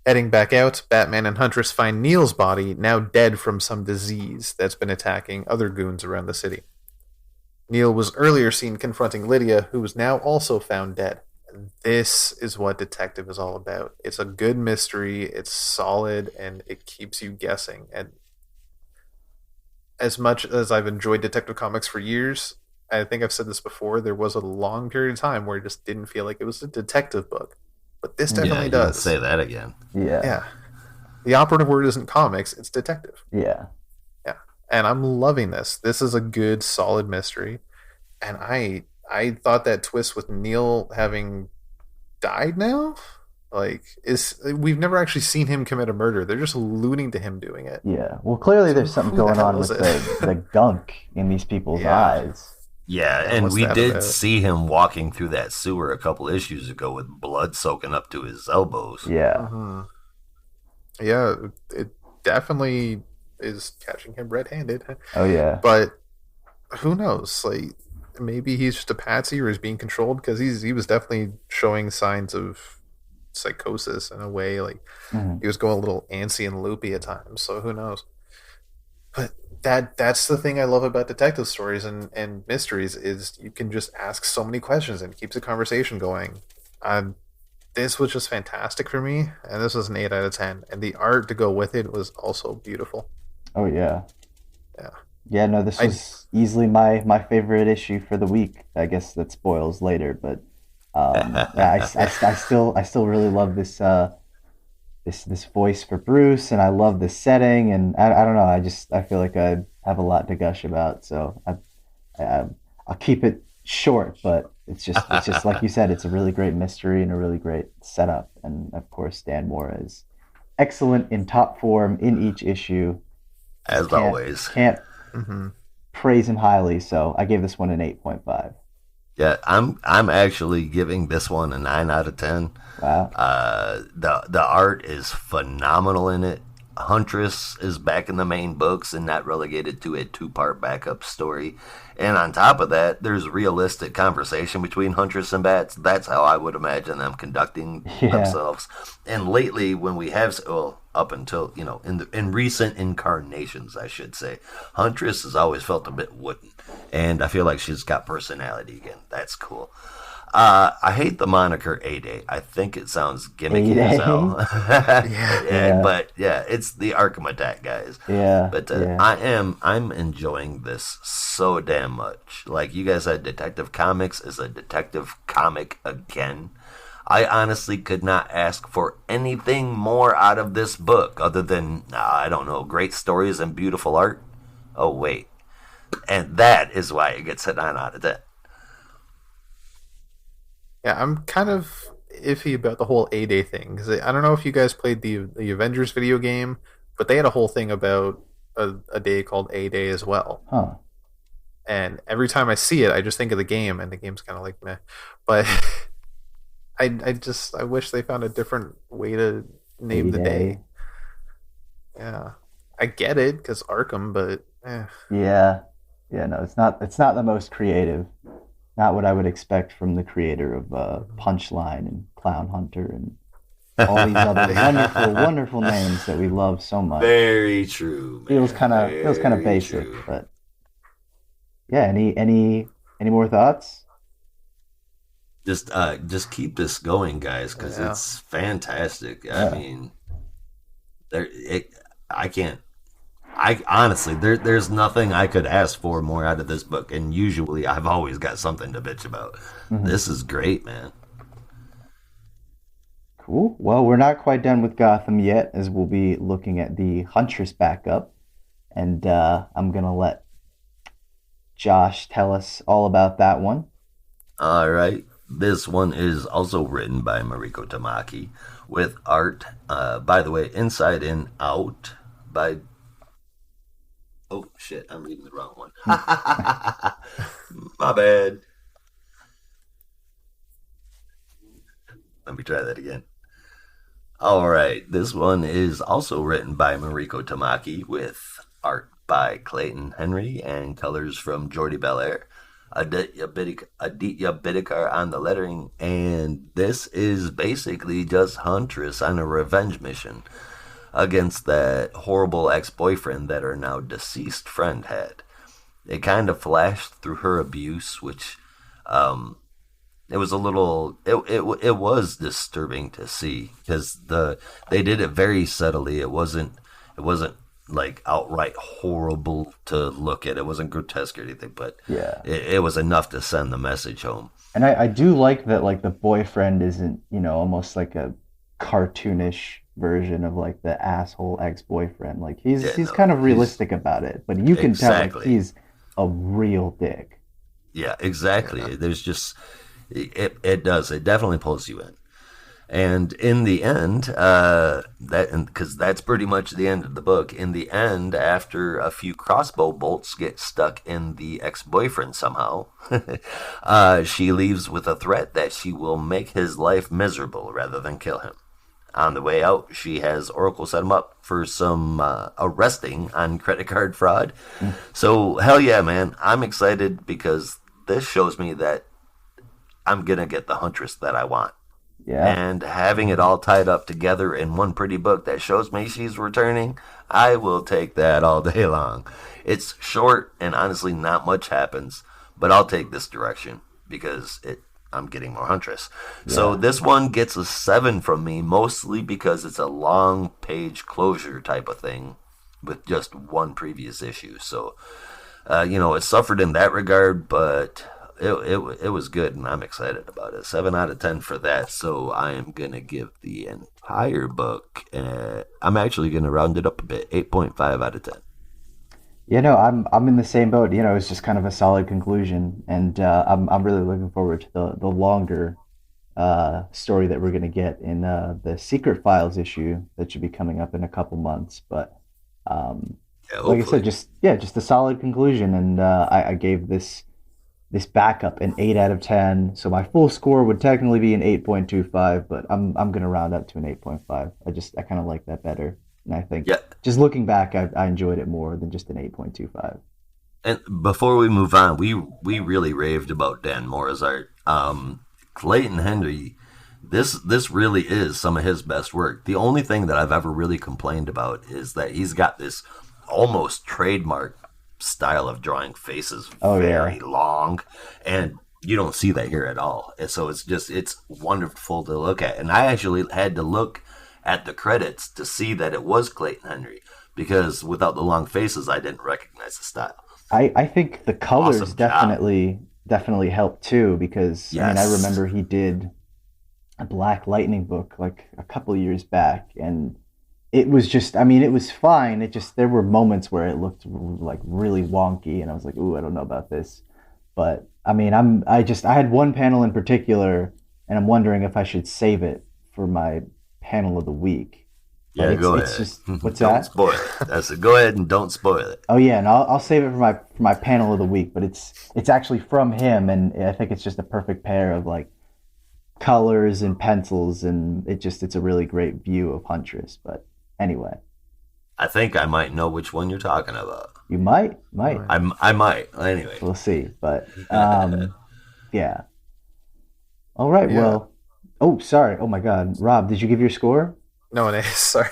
Heading back out, Batman and Huntress find Neil's body, now dead from some disease that's been attacking other goons around the city. Neil was earlier seen confronting Lydia, who was now also found dead. And this is what Detective is all about. It's a good mystery, it's solid, and it keeps you guessing. And as much as I've enjoyed Detective Comics for years, I think I've said this before, there was a long period of time where it just didn't feel like it was a detective book. But this definitely does. Say that again. Yeah. The operative word isn't comics, it's detective. Yeah. Yeah. And I'm loving this. This is a good, solid mystery. And I thought that twist with Neil having died now, we've never actually seen him commit a murder. They're just alluding to him doing it. Yeah. Well, clearly there's something going on with the gunk in these people's eyes. Yeah, and we did see him walking through that sewer a couple issues ago with blood soaking up to his elbows. Yeah. Mm-hmm. Yeah, it definitely is catching him red-handed. Oh, yeah. But who knows? Maybe he's just a patsy or is being controlled, because he was definitely showing signs of psychosis in a way. He was going a little antsy and loopy at times, so who knows? But that's the thing I love about detective stories and mysteries, is you can just ask so many questions and it keeps the conversation going. This was just fantastic for me, and this was an 8 out of 10. And the art to go with it was also beautiful. Oh, yeah. Yeah. Yeah, no, this was easily my favorite issue for the week. I guess that spoils later, but yeah, I still really love this this voice for Bruce, and I love this setting, and I don't know, I feel like I have a lot to gush about, so I'll keep it short, but it's just like you said, it's a really great mystery and a really great setup, and of course Dan Mora is excellent in top form in each issue. As always. Can't praise him highly, so I gave this one an 8.5. Yeah, I'm actually giving this one a 9 out of 10. Wow. The art is phenomenal in it. Huntress is back in the main books and not relegated to a 2-part backup story. And on top of that, there's realistic conversation between Huntress and Bats. That's how I would imagine them conducting themselves. And lately, when we have, up until, in recent incarnations, I should say, Huntress has always felt a bit wooden. And I feel like she's got personality again. That's cool. I hate the moniker A-Day. I think it sounds gimmicky as hell. Yeah. But yeah, it's the Arkham Attack guys. Yeah. But I'm enjoying this so damn much. Like you guys said, Detective Comics is a detective comic again. I honestly could not ask for anything more out of this book other than, I don't know, great stories and beautiful art. Oh, wait. And that is why it gets a 9 out of 10. Yeah, I'm kind of iffy about the whole A-Day thing, because I don't know if you guys played the Avengers video game, but they had a whole thing about a day called A-Day as well. Huh. And every time I see it, I just think of the game, and the game's kind of like meh. But I wish they found a different way to name the day. Yeah, I get it because Arkham, but yeah, no, it's not the most creative. Not what I would expect from the creator of Punchline and Clown Hunter and all these other wonderful names that we love so much. Very true. Man. Feels kind of basic, true. But yeah. Any more thoughts? Just keep this going, guys, because it's fantastic. Yeah. I mean, I honestly, there's nothing I could ask for more out of this book, and usually I've always got something to bitch about. Mm-hmm. This is great, man. Cool. Well, we're not quite done with Gotham yet, as we'll be looking at the Huntress backup, and I'm gonna let Josh tell us all about that one. All right. This one is also written by Mariko Tamaki with art, by the way, Inside and Out by... Oh, shit, I'm reading the wrong one. My bad. Let me try that again. All right, this one is also written by Mariko Tamaki with art by Clayton Henry and colors from Jordi Belair. Aditya Bidikar on the lettering, and this is basically just Huntress on a revenge mission against that horrible ex-boyfriend that her now deceased friend had. It kind of flashed through her abuse, which it was a little it was disturbing to see because they did it very subtly. It wasn't like outright horrible to look at. It wasn't grotesque or anything, but Yeah. it was enough to send the message home. And I do like that, like, the boyfriend isn't, almost like a cartoonish version of, like, the asshole ex-boyfriend. Like, he's kind of realistic about it, but you can tell, like, he's a real dick. Yeah, exactly. Yeah. There's just it definitely pulls you in. And in the end, because that's pretty much the end of the book. In the end, after a few crossbow bolts get stuck in the ex-boyfriend somehow, she leaves with a threat that she will make his life miserable rather than kill him. On the way out, she has Oracle set him up for some arresting on credit card fraud. So, hell yeah, man. I'm excited because this shows me that I'm going to get the Huntress that I want. Yeah. And having it all tied up together in one pretty book that shows me she's returning, I will take that all day long. It's short and honestly not much happens, but I'll take this direction because I'm getting more Huntress. Yeah. So this one gets a 7 from me, mostly because it's a long page closure type of thing with just one previous issue. So, it suffered in that regard, but it was good, and I'm excited about it. 7 out of 10 for that. So I am gonna give the entire book. I'm actually gonna round it up a bit. 8.5 out of 10. I'm in the same boat. It's just kind of a solid conclusion, and I'm really looking forward to the longer story that we're gonna get in the Secret Files issue that should be coming up in a couple months. But like I said, just a solid conclusion, and I gave this backup an 8 out of 10. So my full score would technically be an 8.25, but I'm going to round up to an 8.5. I kind of like that better. And I think just looking back, I enjoyed it more than just an 8.25. And before we move on, we really raved about Dan Mora's art. Clayton Henry, this really is some of his best work. The only thing that I've ever really complained about is that he's got this almost trademark style of drawing faces very long, and you don't see that here at all. And so it's wonderful to look at. And I actually had to look at the credits to see that it was Clayton Henry, because without the long faces I didn't recognize the style. I think the colors definitely helped too, because I remember he did a Black Lightning book like a couple years back, and it was just, it was fine. There were moments where it looked like really wonky, and I was like, ooh, I don't know about this. But I had one panel in particular, and I'm wondering if I should save it for my panel of the week. Yeah, go ahead. What's don't that? Spoil it. I said, go ahead and don't spoil it. Oh yeah, and I'll save it for my panel of the week. But it's actually from him, and I think it's just a perfect pair of like colors and pencils, and it's a really great view of Huntress. But anyway, I think I might know which one you're talking about. You might. I might. Anyway, we'll see. But yeah. All right. Yeah. Well. Oh, sorry. Oh my God, Rob, did you give your score? No, it is. Sorry.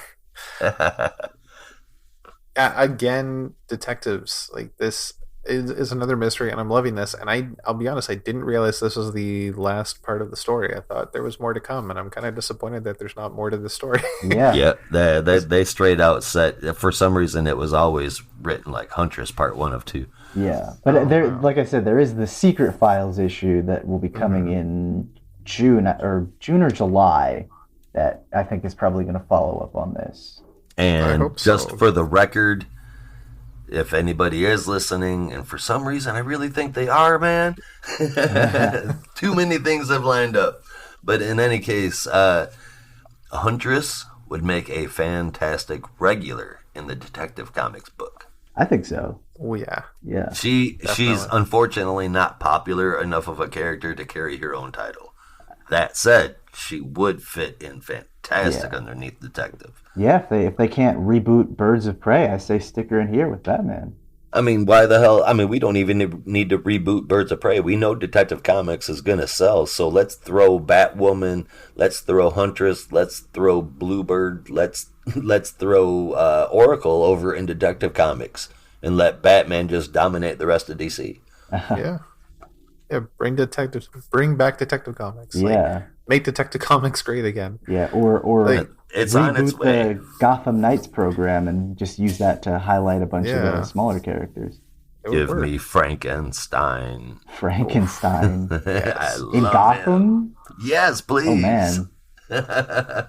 Again, detectives, like, this is another mystery, and I'm loving this. And I'll be honest, I didn't realize this was the last part of the story. I thought there was more to come, and I'm kind of disappointed that there's not more to the story. Yeah. They straight out said, for some reason, it was always written like Huntress Part 1 of 2. Yeah, but like I said, there is the Secret Files issue that will be coming in June or July, that I think is probably going to follow up on this. And just for the record, if anybody is listening, and for some reason I really think they are, man, too many things have lined up. But in any case, Huntress would make a fantastic regular in the Detective Comics book. I think so. Oh yeah. Yeah. She's unfortunately not popular enough of a character to carry her own title. That said, she would fit in fantastic underneath Detective. Yeah, if they can't reboot Birds of Prey, I say stick her in here with Batman. I mean, why the hell? I mean, we don't even need to reboot Birds of Prey. We know Detective Comics is going to sell, so let's throw Batwoman, let's throw Huntress, let's throw Bluebird, let's throw Oracle over in Detective Comics, and let Batman just dominate the rest of DC. Yeah. Yeah, bring back Detective Comics. Yeah. Make Detective Comics great again. Yeah, or Like, it's on its way. the Gotham Knights program and just use that to highlight a bunch of Yeah. the smaller characters. It would Give work. me Frankenstein. Frankenstein. I In love Gotham? him. Yes, please. Oh, man.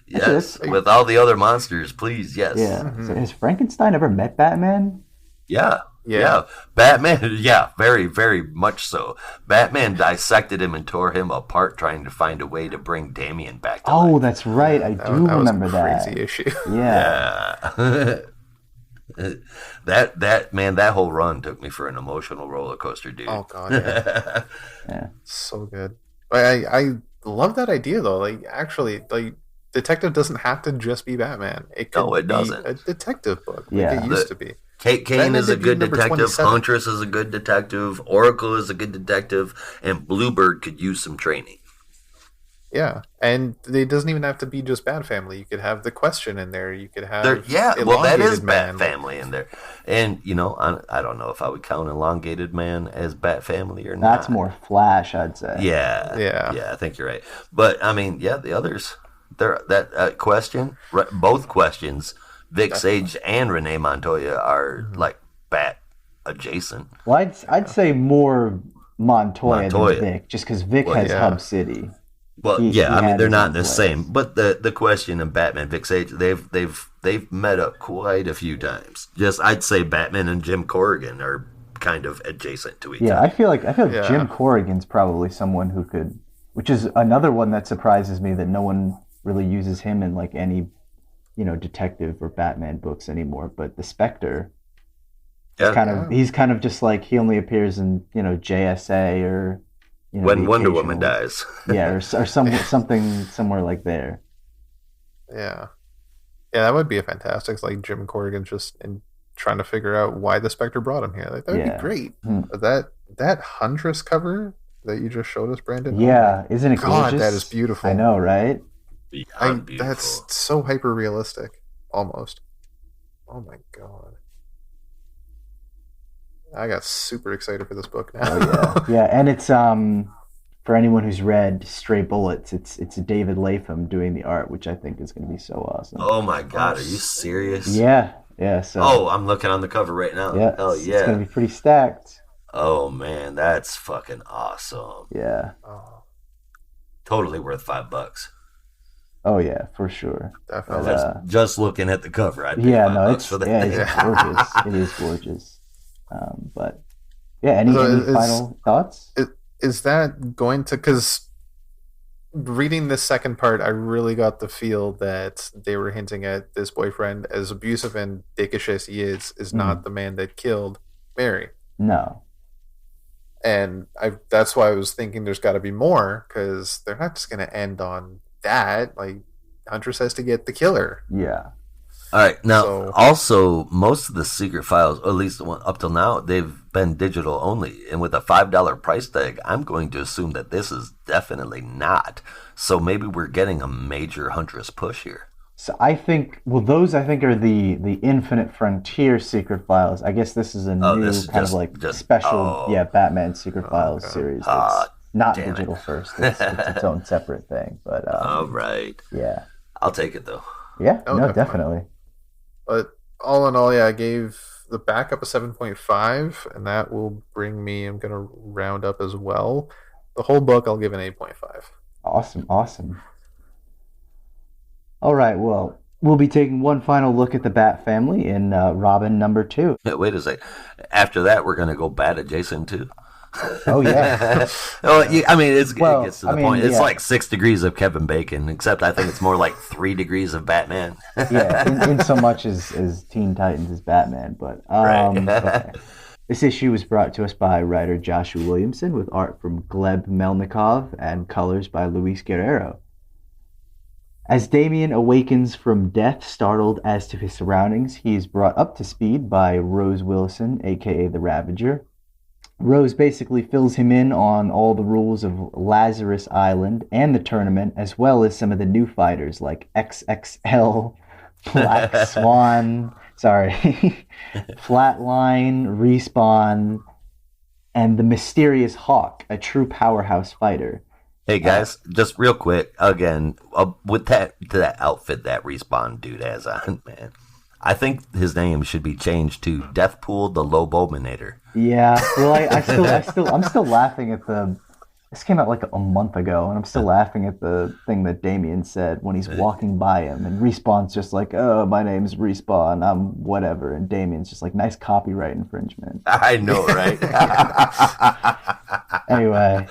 Yes, with all the other monsters, please, yes. Yeah. So has Frankenstein ever met Batman? Yeah. Yeah. Yeah. Batman, yeah, very, very much so. Batman dissected him and tore him apart trying to find a way to bring Damian back to Oh, life. that's right. I do That remember was a that. crazy issue. Yeah. Yeah. that whole run took me for an emotional roller coaster, dude. Oh god, yeah. Yeah. So good. I love that idea though. Like actually, like Detective doesn't have to just be Batman. It could No, it be doesn't. a detective book. Yeah. Like it used to be. Kate Kane Batman is a debut good number detective. 27. Huntress is a good detective. Oracle is a good detective. And Bluebird could use some training. Yeah, and it doesn't even have to be just Bat Family. You could have the Question in there. You could have Well, that is Elongated Bat Man. Family in there. And, you know, I don't know if I would count Elongated Man as Bat Family or not. That's more Flash, I'd say. Yeah. Yeah. Yeah, I think you're right. But, I mean, yeah, the others, that question, both questions, Vic Sage and Renee Montoya are, like, Bat adjacent. Well, I'd say more Montoya than Vic, just because Vic has yeah. Hub City. Well, He I mean, had they're his not own the place. same. But the Question and Batman, Vic Sage, they've met up quite a few times. Just, I'd say Batman and Jim Corrigan are kind of adjacent to each Yeah, other. I feel like Yeah. Jim Corrigan's probably someone who could, which is another one that surprises me that no one really uses him in like any, detective or Batman books anymore. But the Spectre, Yeah. he's kind of just like he only appears in JSA or When the Wonder Woman occasional- dies. yeah, or something somewhere like there. Yeah, yeah, that would be a fantastic. Like Jim Corrigan just trying to figure out why the Spectre brought him here. Like that would Yeah. be great. Hmm. But that Huntress cover that you just showed us, Brandon. Yeah, isn't it God, gorgeous? that is beautiful. I know, right? Beyond beautiful. That's so hyper realistic, almost. Oh my god. I got super excited for this book now. Oh yeah, yeah, and it's for anyone who's read Stray Bullets, it's David Latham doing the art, which I think is going to be so awesome. Oh my God, are you serious? Yeah, yeah. So Oh, I'm looking on the cover right now. yeah, Hell it's yeah. going to be pretty stacked. Oh man, that's fucking awesome. Yeah. Oh, Totally worth $5. Oh yeah, for sure. definitely. Just looking at the cover, I'd pay Yeah, $5 no, it's for that. it's gorgeous. It is gorgeous. But yeah, any So final thoughts? Is that going to, because reading this second part, I really got the feel that they were hinting at this boyfriend, as abusive and dickish as he is not the man that killed Mary. No. And that's why I was thinking there's got to be more, because they're not just going to end on that. Like, Huntress has to get the killer. Yeah. All right. Now, So- also, most of the secret files, or at least the one up till now, they've been digital only. And with a $5 price tag, I'm going to assume that this is definitely not. So maybe we're getting a major Huntress push here. So I think those are the Infinite Frontier secret files. I guess this is a new this is kind just- of like just- special, oh. Batman secret files series. It's Ah, not damn it. digital first. It's its own separate thing. But All right. yeah, I'll take it, though. yeah, Oh, no, definitely. definitely. But all in all, yeah, I gave the backup a 7.5, and that will bring me, I'm going to round up as well. The whole book, I'll give an 8.5. Awesome. All right. Well, We'll be taking one final look at the Bat family in Robin number 2. Wait a sec. After that, we're going to go Bat adjacent too. Oh, yeah. Well, I mean, it gets to the point. It's yeah. like 6 degrees of Kevin Bacon, except I think it's more like 3 degrees of Batman. Yeah, in so much as Teen Titans is Batman. But Right. okay. This issue was brought to us by writer Joshua Williamson with art from Gleb Melnikov and colors by Luis Guerrero. As Damian awakens from death, startled as to his surroundings, he is brought up to speed by Rose Wilson, aka the Ravager. Rose basically fills him in on all the rules of Lazarus Island and the tournament, as well as some of the new fighters like XXL, Black Swan, Flatline, Respawn, and the mysterious Hawk, a true powerhouse fighter. Hey guys, just real quick, again, with that outfit that Respawn dude has on, man, I think his name should be changed to Deathpool the Lobominator. Yeah, well, I'm still laughing at this came out like a month ago, and I'm still laughing at the thing that Damian said when he's walking by him, and Respawn's just like, oh, my name's Respawn, I'm whatever, and Damian's just like, nice copyright infringement. I know, right? Anyway,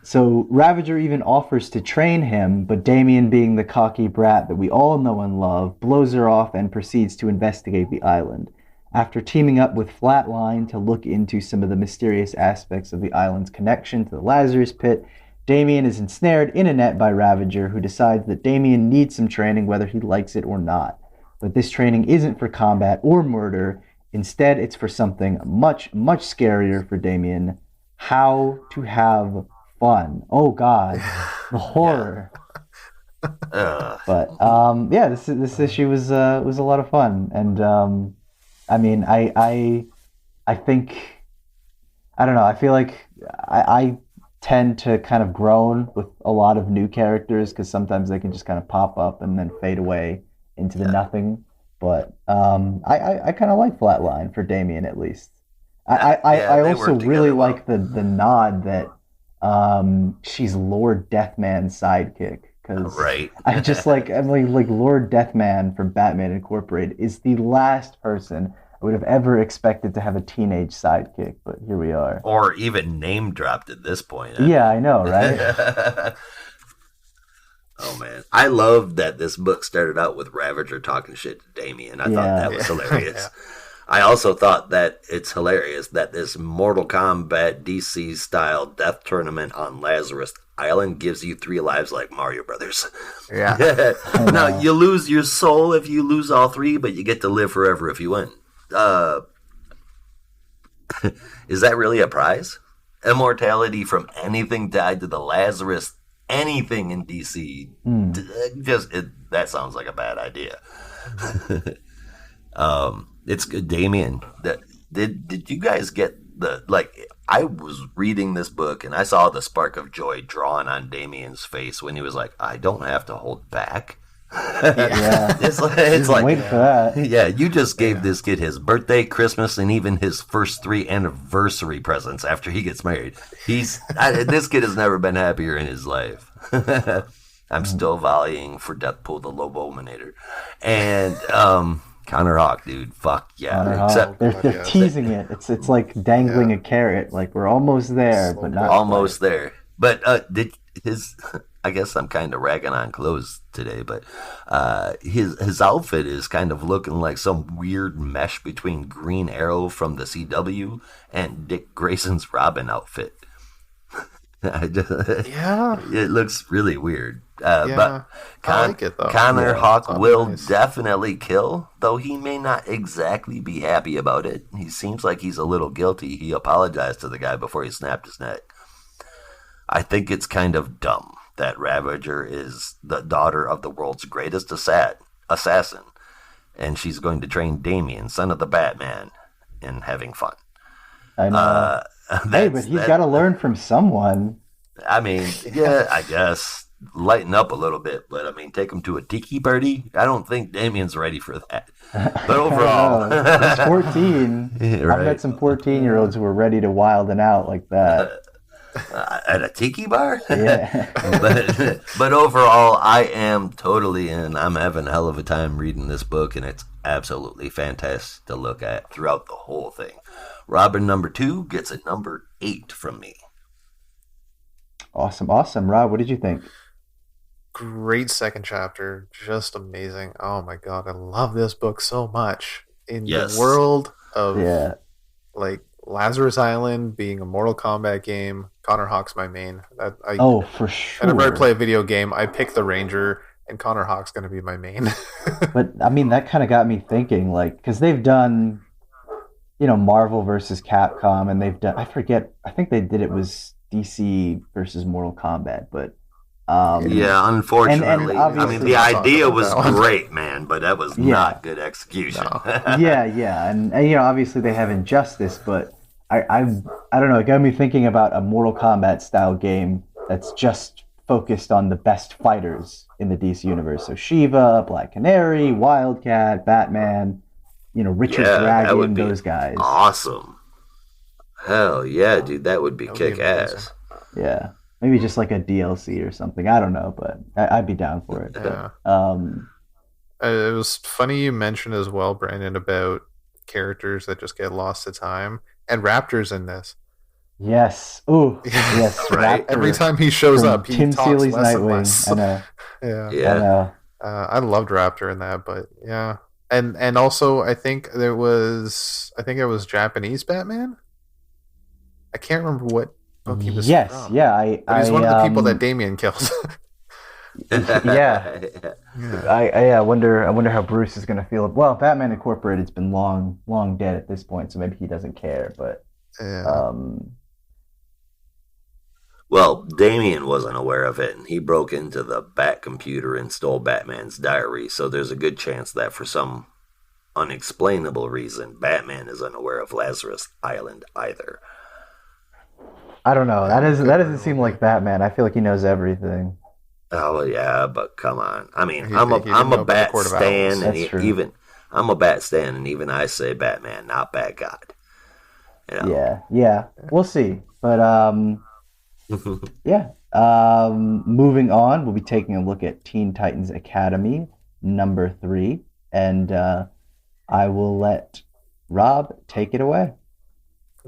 so Ravager even offers to train him, but Damian, being the cocky brat that we all know and love, blows her off and proceeds to investigate the island. After teaming up with Flatline to look into some of the mysterious aspects of the island's connection to the Lazarus Pit, Damian is ensnared in a net by Ravager, who decides that Damian needs some training whether he likes it or not. But this training isn't for combat or murder. Instead, it's for something much, much scarier for Damian: how to have fun. Oh God, the horror. But yeah, this issue was a lot of fun, and I mean, I think, I don't know, I feel like I tend to kind of groan with a lot of new characters because sometimes they can just kind of pop up and then fade away into the nothing. But I kind of like Flatline for Damian, at least. I also really like the nod that she's Lord Deathman's sidekick. Because right. I just like Lord Deathman from Batman Incorporated is the last person I would have ever expected to have a teenage sidekick, but here we are. Or even name dropped at this point. Yeah, I know, right? Oh man, I love that this book started out with Ravager talking shit to Damian. I thought that was hilarious. I also thought that it's hilarious that this Mortal Kombat DC style death tournament on Lazarus Island gives you 3 lives like Mario Brothers. Yeah. Now you lose your soul if you lose all 3, but you get to live forever if you win. Is that really a prize? Immortality from anything tied to the Lazarus, anything in DC. That sounds like a bad idea. It's good, Damian. Did you guys get I was reading this book and I saw the spark of joy drawn on Damian's face when he was like, I don't have to hold back. Yeah. It's like waiting for that. Yeah, you just gave this kid his birthday, Christmas, and even his first 3 anniversary presents after he gets married. This kid has never been happier in his life. I'm still volleying for Deathpool the Lobominator. And Connor Hawk, dude, fuck yeah. Except they're teasing it. It's like dangling a carrot. Like we're almost there, but not almost there. But I guess I'm kind of ragging on clothes today, but his outfit is kind of looking like some weird mesh between Green Arrow from the CW and Dick Grayson's Robin outfit. Yeah, it looks really weird. But I like it though. Connor Hawk will definitely kill, though he may not exactly be happy about it. He seems like he's a little guilty. He apologized to the guy before he snapped his neck. I think it's kind of dumb that Ravager is the daughter of the world's greatest assassin, and she's going to train Damian, son of the Batman, in having fun. I know. Hey, but he's got to learn from someone. I mean, yeah, I guess. Lighten up a little bit, but I mean, take him to a tiki party? I don't think Damian's ready for that. But overall... He's 14. Right. I've met some 14-year-olds who were ready to wild and out like that. At a tiki bar? Yeah. but overall, I am totally in. I'm having a hell of a time reading this book, and it's absolutely fantastic to look at throughout the whole thing. Robin number 2 gets a number 8 from me. Awesome. Rob, what did you think? Great second chapter, just amazing. Oh my god, I love this book so much. In the world of like Lazarus Island being a Mortal Kombat game, Connor Hawk's my main. For sure. Whenever I play a video game, I pick the Ranger, and Connor Hawk's going to be my main. But I mean, that kind of got me thinking, like, because they've done, Marvel versus Capcom, and they've done, I think they did it was DC versus Mortal Kombat, but unfortunately, and the idea was great, man, but that was not good execution. No. and obviously they have Injustice, but I don't know, it got me thinking about a Mortal Kombat style game that's just focused on the best fighters in the DC universe. So Shiva, Black Canary, Wildcat, Batman, Richard Dragon, those guys. Awesome. Hell yeah, dude, that would be kick ass. Yeah. Maybe just like a DLC or something. I don't know, but I'd be down for it. Yeah. It was funny you mentioned as well, Brandon, about characters that just get lost to time. And Raptor's in this. Yes. Ooh. Yes. Right. Every time he shows up, he Tim talks Seeley's less Nightwing. and less. I know. Yeah. I know. I loved Raptor in that, but yeah. And also I think it was Japanese Batman. I can't remember what book he was from. But he's one of the people that Damien kills. I wonder how Bruce is going to feel. Well, Batman Incorporated's been long dead at this point, so maybe he doesn't care. But well, Damien wasn't aware of it, and he broke into the Bat computer and stole Batman's diary. So there's a good chance that for some unexplainable reason, Batman is unaware of Lazarus Island either. I don't know. That doesn't seem like Batman. I feel like he knows everything. Oh yeah, but come on. I mean, I'm a Bat stan, and I'm a Bat stan, and even I say Batman, not Bat God. Yeah. We'll see, but moving on, we'll be taking a look at Teen Titans Academy number 3, and I will let Rob take it away.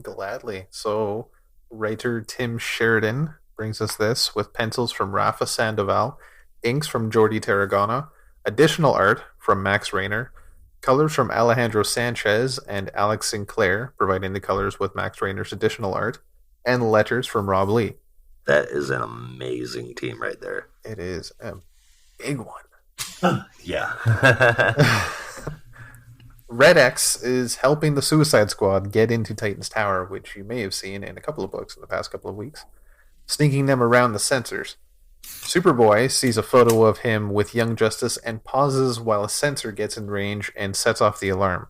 Gladly. So, writer Tim Sheridan brings us this with pencils from Rafa Sandoval, inks from Jordi Tarragona, additional art from Max Raynor, colors from Alejandro Sanchez and Alex Sinclair, providing the colors with Max Raynor's additional art, and letters from Rob Lee. That is an amazing team right there. It is a big one. Yeah. Red X is helping the Suicide Squad get into Titan's Tower, which you may have seen in a couple of books in the past couple of weeks, sneaking them around the sensors. Superboy sees a photo of him with Young Justice and pauses while a sensor gets in range and sets off the alarm.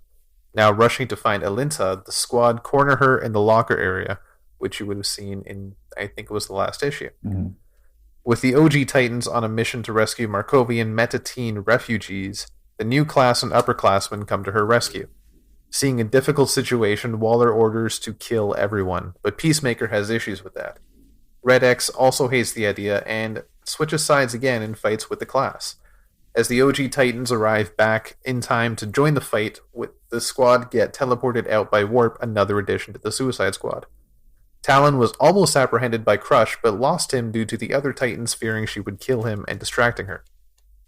Now rushing to find Alinta, the squad corner her in the locker area, which you would have seen in, I think it was the last issue. Mm-hmm. With the OG Titans on a mission to rescue Markovian meta-teen refugees, the new class and upperclassmen come to her rescue. Seeing a difficult situation, Waller orders to kill everyone, but Peacemaker has issues with that. Red X also hates the idea and switches sides again and fights with the class. As the OG Titans arrive back in time to join the fight, with the squad get teleported out by Warp, another addition to the Suicide Squad. Talon was almost apprehended by Crush, but lost him due to the other Titans fearing she would kill him and distracting her.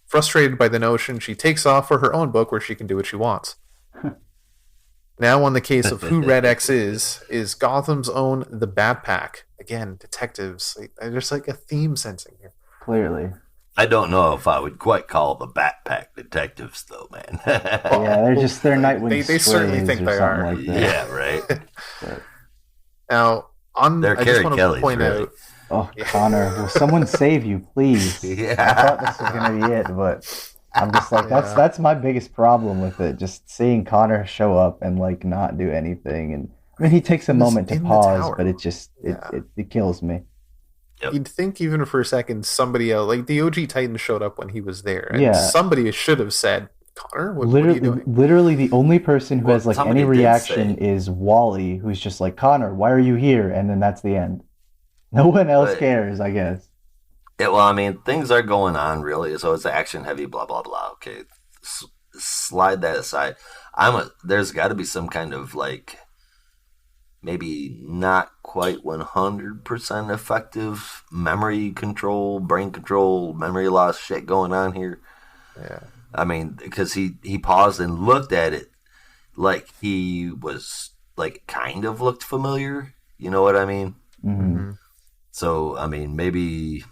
Frustrated by the notion, she takes off for her own book where she can do what she wants. Now on the case of who Red X is Gotham's own The Bat Pack. Again, detectives. There's like a theme sensing here. Clearly. I don't know if I would quite call the Bat Pack detectives, though, man. They're Nightwing. They certainly think they are. Like that. Yeah, right. Now, I just want to point out. Oh, Connor, will someone save you, please? Yeah. I thought this was going to be it, but I'm just like, that's my biggest problem with it. Just seeing Connor show up and like not do anything. And I mean, he takes a moment to pause, but it kills me. Yep. You'd think even for a second somebody else, like the OG Titan showed up when he was there, and somebody should have said, Connor, what are you doing? Literally the only person who has like any reaction is Wally, who's just like, Connor, why are you here? And then that's the end. No one else But cares, I guess. well, I mean, things are going on really, so it's action heavy. Blah blah blah. Okay, slide that aside. There's got to be some kind of like maybe not quite 100% effective memory control, brain control, memory loss shit going on here. Yeah. I mean, because he paused and looked at it like he was like kind of looked familiar. You know what I mean? Hmm. So I mean, maybe,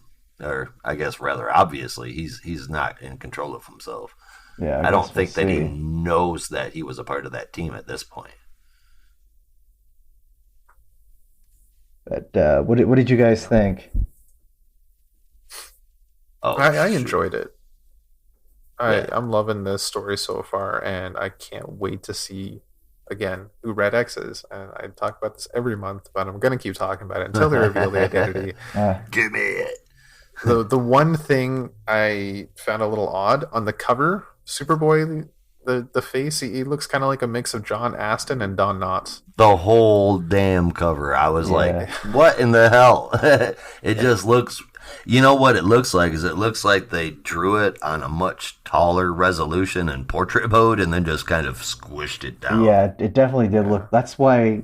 or I guess rather obviously, he's not in control of himself. Yeah, I don't guess we'll think that he see. knows that he was a part of that team at this point. But what did you guys think? Oh, I shoot. enjoyed it. Yeah. I'm loving this story so far, and I can't wait to see again who Red X is. And I talk about this every month, but I'm gonna keep talking about it until they reveal the identity. Uh, Give me it. The one thing I found a little odd on the cover, Superboy, the face, he looks kind of like a mix of John Aston and Don Knotts. The whole damn cover. I was Yeah. like, what in the hell? It just looks, you know what it looks like is it looks like they drew it on a much taller resolution and portrait mode and then just kind of squished it down. yeah, it definitely did look. That's why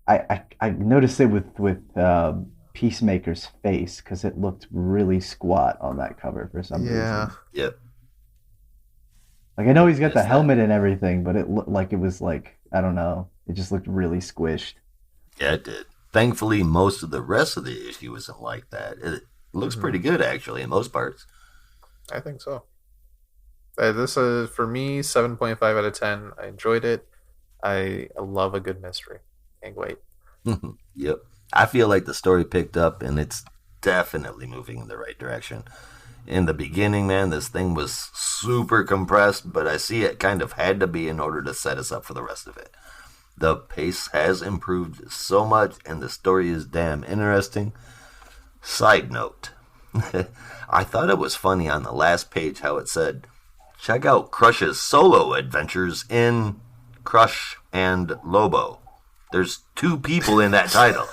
I noticed it with Peacemaker's face because it looked really squat on that cover for some reason. Yep. Like I know he's got It's the that. helmet and everything, but it looked like it was like I don't know. It just looked really squished. Yeah, it did. Thankfully, most of the rest of the issue isn't like that. It looks pretty good, actually, in most parts. I think so. This is for me 7.5 out of 10. I enjoyed it. I love a good mystery. Can't wait. Yep. I feel like the story picked up and it's definitely moving in the right direction. In the beginning, man, this thing was super compressed, but I see it kind of had to be in order to set us up for the rest of it. The pace has improved so much and the story is damn interesting. Side note. I thought it was funny on the last page how it said, check out Crush's solo adventures in Crush and Lobo. There's 2 people in that title.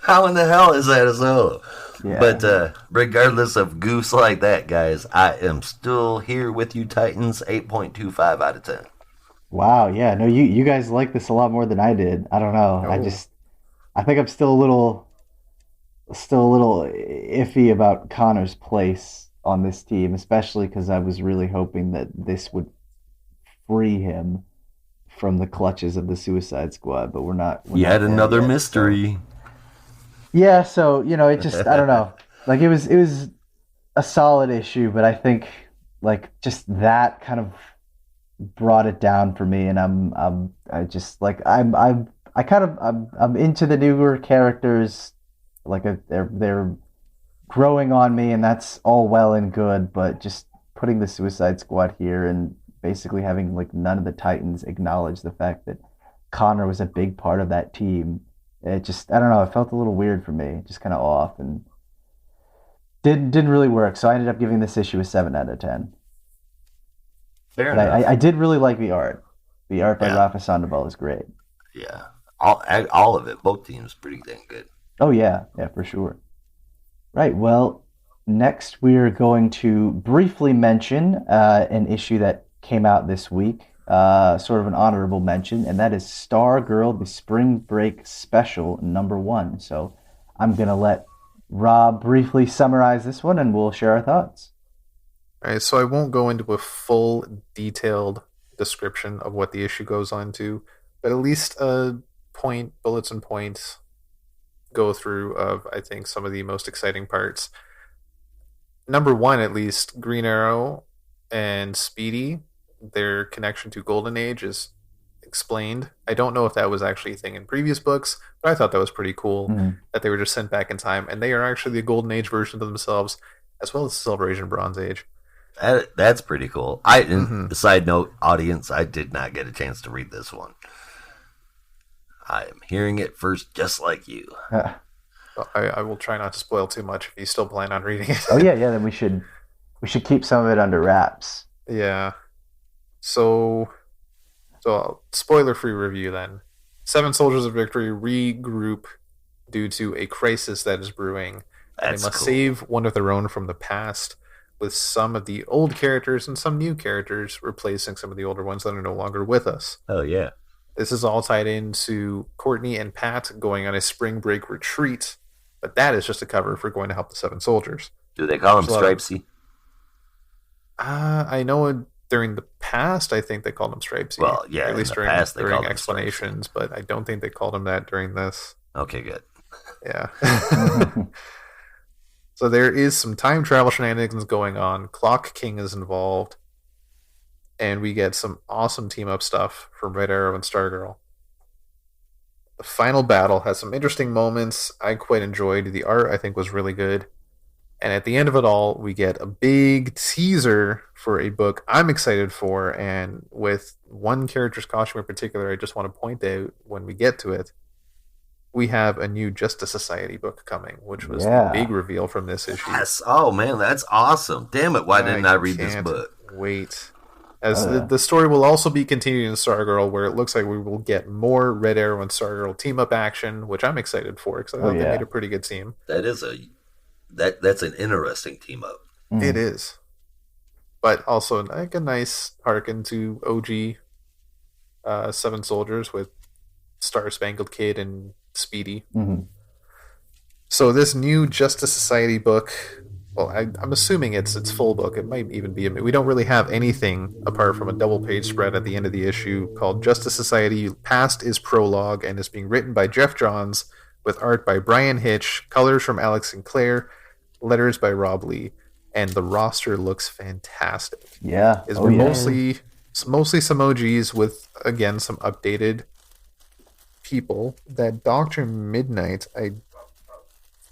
How in the hell is that a solo? Yeah. But regardless of goofs like that, guys, I am still here with you, Titans. 8.25 out of 10. Wow, yeah, no, you guys like this a lot more than I did. I don't know. No. I think I'm still a little iffy about Connor's place on this team, especially because I was really hoping that this would free him from the clutches of the Suicide Squad, but we're not. We're Yet not there another yet, so- mystery. Yeah, so it just I don't know. Like it was a solid issue, but I think like just that kind of brought it down for me, and I just like I'm into the newer characters, like they're growing on me, and that's all well and good, but just putting the Suicide Squad here and basically having like none of the Titans acknowledge the fact that Connor was a big part of that team. It just I don't know. It felt a little weird for me, just kind of off, and didn't really work. So I ended up giving this issue a 7 out of 10. Fair But enough. I did really like the art. The art by Yeah. Rafa Sandoval is great. Yeah. All of it. Both teams pretty dang good. Oh yeah, for sure. Right. Well, next we're going to briefly mention an issue that came out this week, sort of an honorable mention, and that is Stargirl: The Spring Break Special #1. So I'm gonna let Rob briefly summarize this one, and we'll share our thoughts. All right, so I won't go into a full detailed description of what the issue goes on to, but at least bullets and points go through of I think some of the most exciting parts. #1, at least, Green Arrow and Speedy, their connection to Golden Age is explained. I don't know if that was actually a thing in previous books, but I thought that was pretty cool that they were just sent back in time, and they are actually the Golden Age version of themselves, as well as the Silver Age and Bronze Age. That's pretty cool. Side note, audience, I did not get a chance to read this one. I am hearing it first, just like you. I will try not to spoil too much if you still plan on reading it. Oh yeah. Then we should keep some of it under wraps. Yeah. So spoiler-free review then. 7 Soldiers of Victory regroup due to a crisis that is brewing. And That's they must cool. save one of their own from the past, with some of the old characters and some new characters replacing some of the older ones that are no longer with us. Oh yeah. This is all tied into Courtney and Pat going on a spring break retreat, but that is just a cover for going to help the Seven Soldiers. Do they call him There's a lot of- Stripesy? I know during the past, I think they called him Stripesy. Well, yeah, Or at in least the during, past they during called him explanations, but I don't think they called him that during this. Okay, good. Yeah. So there is some time travel shenanigans going on. Clock King is involved. And we get some awesome team-up stuff from Red Arrow and Stargirl. The final battle has some interesting moments. I quite enjoyed. The art, I think, was really good. And at the end of it all, we get a big teaser for a book I'm excited for. And with one character's costume in particular, I just want to point out when we get to it, we have a new Justice Society book coming, which was the big reveal from this issue. Yes. Oh man, that's awesome. Damn it! Why didn't I read this can't book? Wait. As the story will also be continued in Stargirl, where it looks like we will get more Red Arrow and Stargirl team-up action, which I'm excited for, because I thought they made a pretty good team. That is that's an interesting team up. It is. But also like a nice harken to OG Seven Soldiers with Star Spangled Kid and Speedy. Mm-hmm. So this new Justice Society book, well, I'm assuming it's full book. It might even be. We don't really have anything apart from a double-page spread at the end of the issue called Justice Society. Past is prologue and is being written by Jeff Johns with art by Brian Hitch, colors from Alex Sinclair, letters by Rob Lee, and the roster looks fantastic. Yeah. It's mostly some OGs with, again, some updated people. That Dr. Midnight, I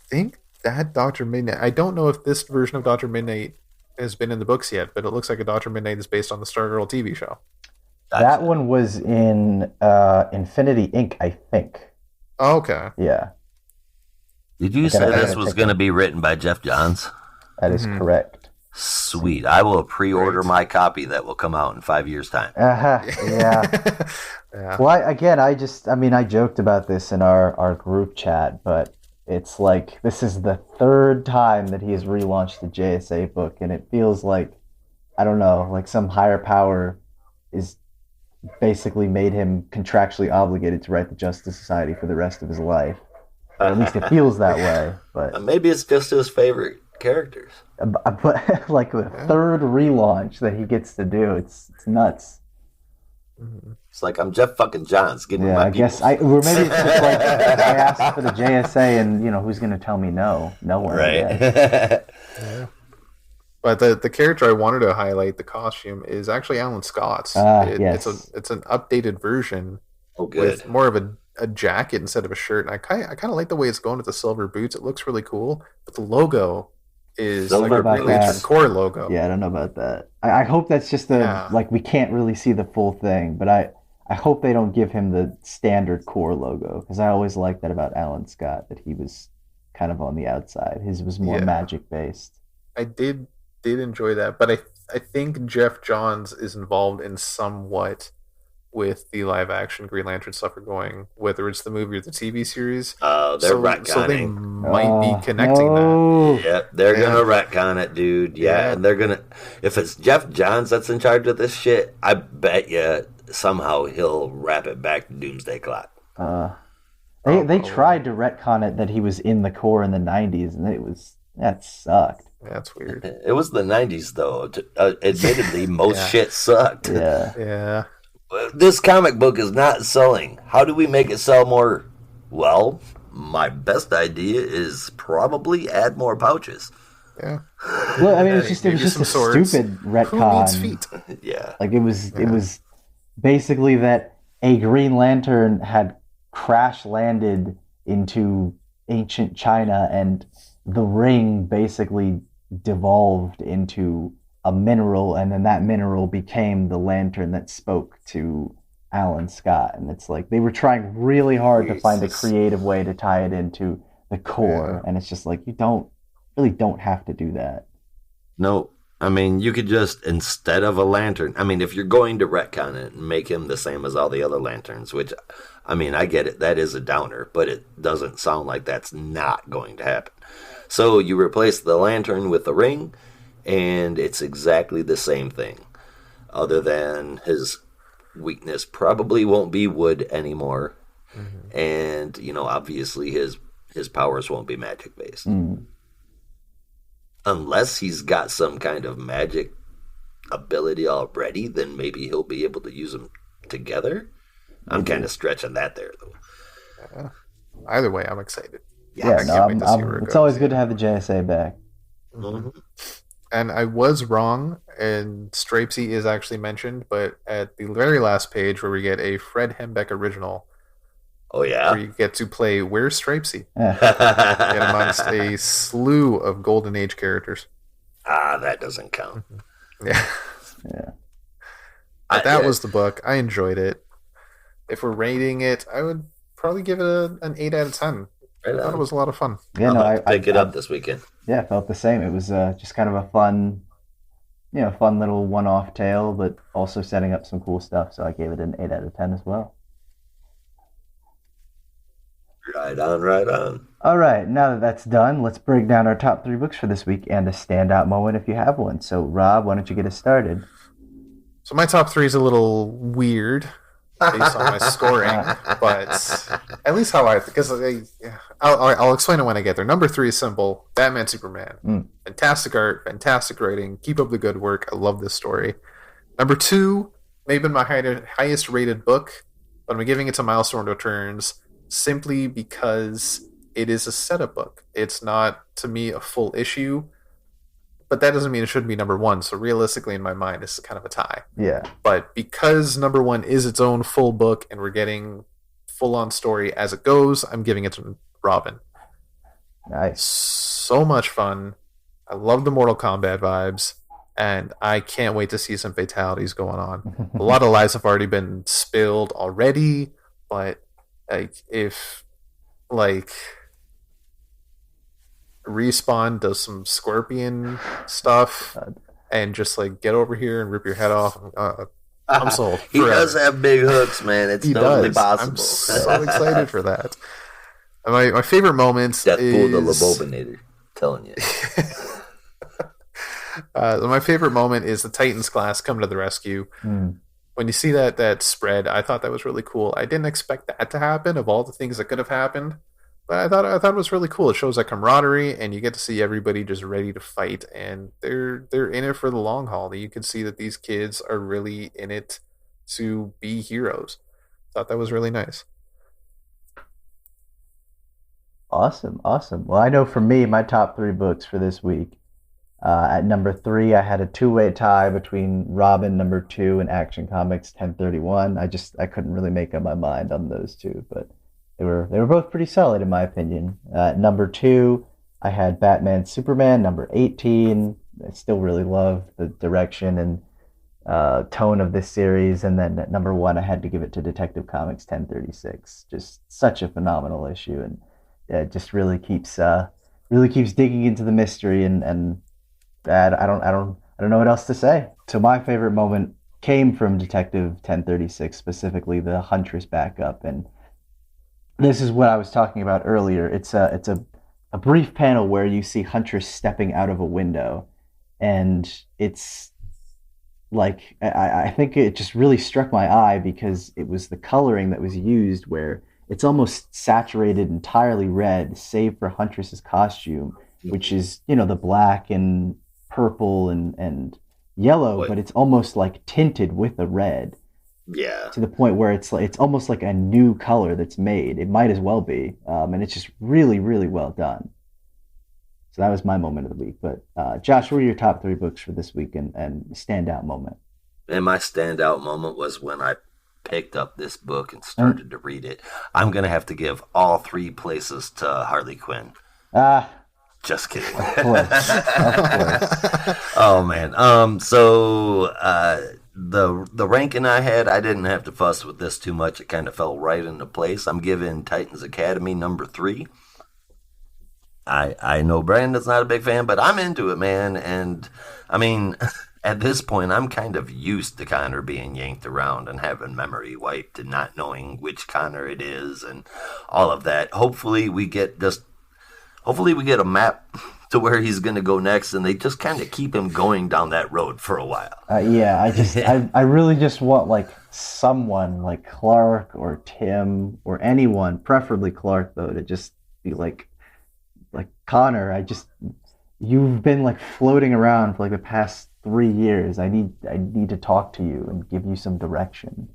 think that Dr. Midnight, I don't know if this version of Dr. Midnight has been in the books yet, but it looks like a Dr. Midnight is based on the Stargirl TV show. That one was in Infinity Inc., I think. Oh, okay. Yeah. Did you say this was going to be written by Jeff Johns? That is correct. Sweet. I will pre-order my copy that will come out in 5 years' time. Yeah. Yeah. Well, I joked about this in our group chat, but it's like this is the third time that he has relaunched the JSA book, and it feels like, I don't know, like some higher power is basically made him contractually obligated to write the Justice Society for the rest of his life. Or at least it feels that way. But Maybe it's just his favorite characters. But like the third relaunch that he gets to do, it's nuts. It's like I'm Jeff fucking Johns. Getting Yeah, my I guess people. or maybe it's just like I asked for the JSA, and who's going to tell me no? No one. Right. But the character I wanted to highlight, the costume, is actually Alan Scott's. Yes. It's an updated version Oh, good. with more of a jacket instead of a shirt. And I kind of like the way it's going with the silver boots. It looks really cool. But the logo is Don't like know a about Green that. Lantern Corps logo. Yeah, I don't know about that. I hope that's just like we can't really see the full thing, but I hope they don't give him the standard core logo, because I always liked that about Alan Scott, that he was kind of on the outside. His was more magic based. I did enjoy that, but I think Jeff Johns is involved in somewhat with the live action Green Lantern stuff we're going, whether it's the movie or the TV series. Oh, they're retconning. So they might be connecting that. no. Yep, they're gonna retcon it, dude. Yeah, and they're gonna. If it's Jeff Johns that's in charge of this shit, I bet you somehow he'll wrap it back to Doomsday Clock. They tried to retcon it that he was in the core in the 90s, and that sucked. That's weird. It was the '90s, though. Admittedly, most shit sucked. Yeah. Yeah. This comic book is not selling. How do we make it sell more? Well, my best idea is probably add more pouches. Yeah. Well, I mean, it was just Maybe a some swords. stupid retcon. Who needs feet? Yeah. Like it was basically that a Green Lantern had crash landed into ancient China, and the ring basically devolved into a mineral, and then that mineral became the lantern that spoke to Alan Scott. And it's like they were trying really hard to find a creative way to tie it into the core, and it's just like you really don't have to do that. No, I mean, you could just, instead of a lantern, I mean, if you're going to retcon it and make him the same as all the other lanterns, which I mean, I get it. That is a downer, but it doesn't sound like that's not going to happen. So you replace the lantern with the ring, and it's exactly the same thing. Other than his weakness probably won't be wood anymore. Mm-hmm. And, you know, obviously his powers won't be magic based. Mm. Unless he's got some kind of magic ability already, then maybe he'll be able to use them together. I'm kind of stretching that there, though. Either way, I'm excited. It's always good to have the JSA back. Mm-hmm. And I was wrong, and Stripesy is actually mentioned, but at the very last page where we get a Fred Hembeck original. Oh, yeah? Where you get to play Where's Stripesy? And amongst a slew of Golden Age characters. That doesn't count. Yeah. But that was the book. I enjoyed it. If we're rating it, I would probably give it an 8 out of 10. I thought it was a lot of fun. Yeah, no, I pick it up this weekend. Yeah, I felt the same. It was just kind of a fun little one-off tale, but also setting up some cool stuff. So I gave it an 8 out of 10 as well. Right on. All right, now that that's done, let's break down our top 3 books for this week and a standout moment if you have one. So, Rob, why don't you get us started? So my top 3 is a little weird based on my scoring, but at least how because I'll explain it when I get there. Number 3 is simple: Batman Superman. Fantastic art, fantastic writing. Keep up the good work. I love this story. Number 2 may have been my highest rated book, but I'm giving it to Milestone Returns simply because it is a setup book. It's not, to me, a full issue, but that doesn't mean it shouldn't be number 1. So realistically, in my mind, it's kind of a tie. Yeah. But because number 1 is its own full book and we're getting full-on story as it goes, I'm giving it to Robin. Nice. So much fun. I love the Mortal Kombat vibes, and I can't wait to see some fatalities going on. A lot of lives have already been spilled already, but if Respawn does some Scorpion stuff and just get over here and rip your head off, I'm sold. He does have big hooks, man. It's totally possible. I'm so excited for that. And my favorite moments Deathpool the Lobobinator, telling you. My favorite moment is the Titans class come to the rescue. When you see that spread, I thought that was really cool. I didn't expect that to happen of all the things that could have happened, but I thought it was really cool. It shows that camaraderie, and you get to see everybody just ready to fight, and they're in it for the long haul. You can see that these kids are really in it to be heroes. Thought that was really nice. Awesome. Well, I know for me, my top 3 books for this week. At number 3, I had a 2-way tie between Robin number 2 and Action Comics 1031. I couldn't really make up my mind on those two, but they were both pretty solid in my opinion. Number 2, I had Batman Superman number 18. I still really love the direction and tone of this series. And then at number 1, I had to give it to Detective Comics 1036. Just such a phenomenal issue, and it just really keeps digging into the mystery and I don't know what else to say. So my favorite moment came from Detective 1036, specifically the Huntress backup, and this is what I was talking about earlier. It's a brief panel where you see Huntress stepping out of a window, and it's I think it just really struck my eye because it was the coloring that was used, where it's almost saturated entirely red, save for Huntress's costume, which is the black and purple and yellow, but it's almost tinted with a red. Yeah. To the point where it's almost like a new color that's made. It might as well be, and it's just really, really well done. So that was my moment of the week. But Josh, what are your top 3 books for this week and standout moment? And my standout moment was when I picked up this book and started to read it. I'm gonna have to give all 3 places to Harley Quinn. Just kidding. Of course. Oh man. So the ranking I had, I didn't have to fuss with this too much. It kind of fell right into place. I'm giving Titans Academy number 3. I know Brandon's not a big fan, but I'm into it, man. And I mean, At this point, I'm kind of used to Connor being yanked around and having memory wiped and not knowing which Connor it is and all of that. Hopefully we get a map to where he's going to go next, and they just kind of keep him going down that road for a while. I really just want like someone like Clark or Tim or anyone, preferably Clark though, to just be like Connor. You've been like floating around for like the past 3 years. I need to talk to you and give you some direction.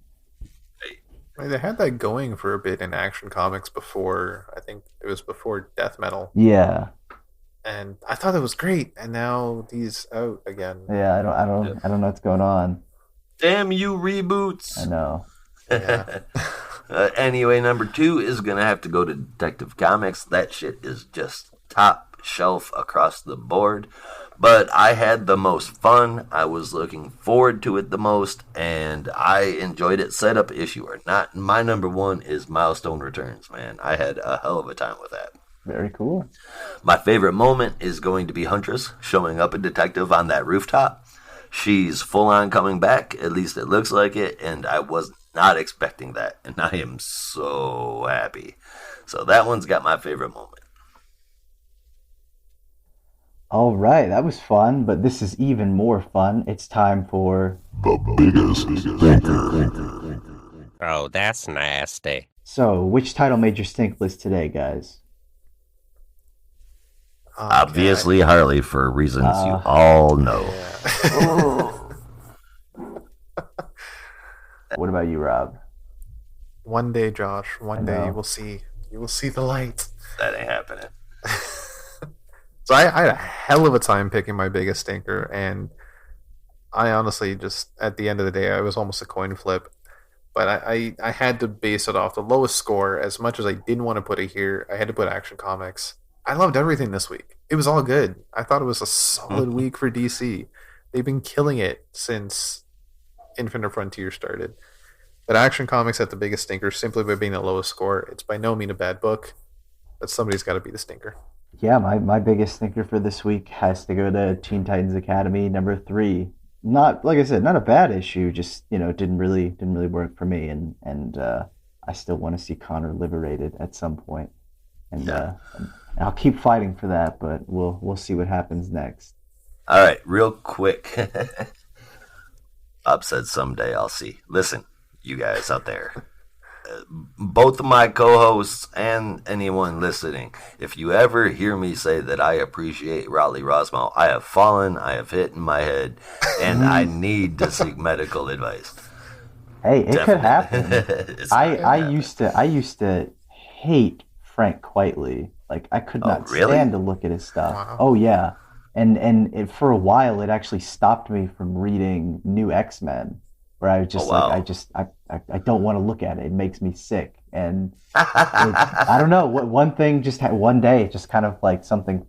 I mean, they had that going for a bit in Action Comics before. I think it was before Death Metal. Yeah. And I thought it was great, and now he's out again. Yeah, I don't know what's going on. Damn you, reboots! I know. Yeah. Anyway, number 2 is gonna have to go to Detective Comics. That shit is just top shelf across the board. But I had the most fun. I was looking forward to it the most, and I enjoyed it, setup issue or not. My number 1 is Milestone Returns, man. I had a hell of a time with that. Very cool. My favorite moment is going to be Huntress showing up a detective on that rooftop. She's full on coming back, at least it looks like it, and I was not expecting that, and I am so happy. So that one's got my favorite moment. All right, that was fun, but this is even more fun. It's time for The Biggest Stinker. Oh, that's nasty. So, which title made your stink list today, guys? Obviously, Harley, for reasons you all know. What about you, Rob? One day, Josh. One day know. you will see. You will see the light. That ain't happening. So I had a hell of a time picking my biggest stinker, and I honestly just, at the end of the day, I was almost a coin flip. But I had to base it off the lowest score. As much as I didn't want to put it here, I had to put Action Comics. I loved everything this week. It was all good. I thought it was a solid week for DC. They've been killing it since Infinite Frontier started. But Action Comics had the biggest stinker simply by being the lowest score. It's by no means a bad book, but somebody's got to be the stinker. Yeah, my biggest stinker for this week has to go to Teen Titans Academy number 3. Not, like I said, not a bad issue, just, didn't really work for me, and I still want to see Connor liberated at some point. And I'll keep fighting for that, but we'll see what happens next. All right, real quick. Bob said someday I'll see. Listen, you guys out there. Both of my co-hosts and anyone listening, if you ever hear me say that I appreciate Raleigh Rosmo, I have fallen, I have hit in my head, and I need to seek medical advice. Hey, it Definitely. could happen. It's not gonna happen. I used to hate Frank Quitely. Like, I could not really? stand to look at his stuff. Wow. Oh yeah, and for a while it actually stopped me from reading New X-Men, where I was just I don't want to look at it. It makes me sick, and I don't know. One thing just one day it just kind of like something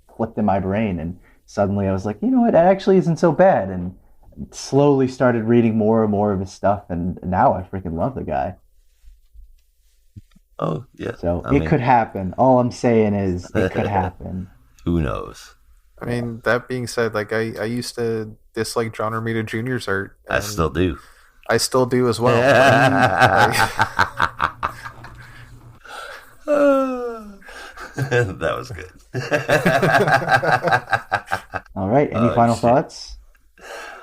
clicked in my brain, and suddenly I was like, you know what, it actually isn't so bad, and slowly started reading more and more of his stuff, and now I freaking love the guy. Oh, yeah. So I mean, could happen. All I'm saying is it could happen. Who knows? I mean, that being said, like I used to dislike John Romita Jr.'s art. I still do. I still do as well. That was good. All right. Any final thoughts?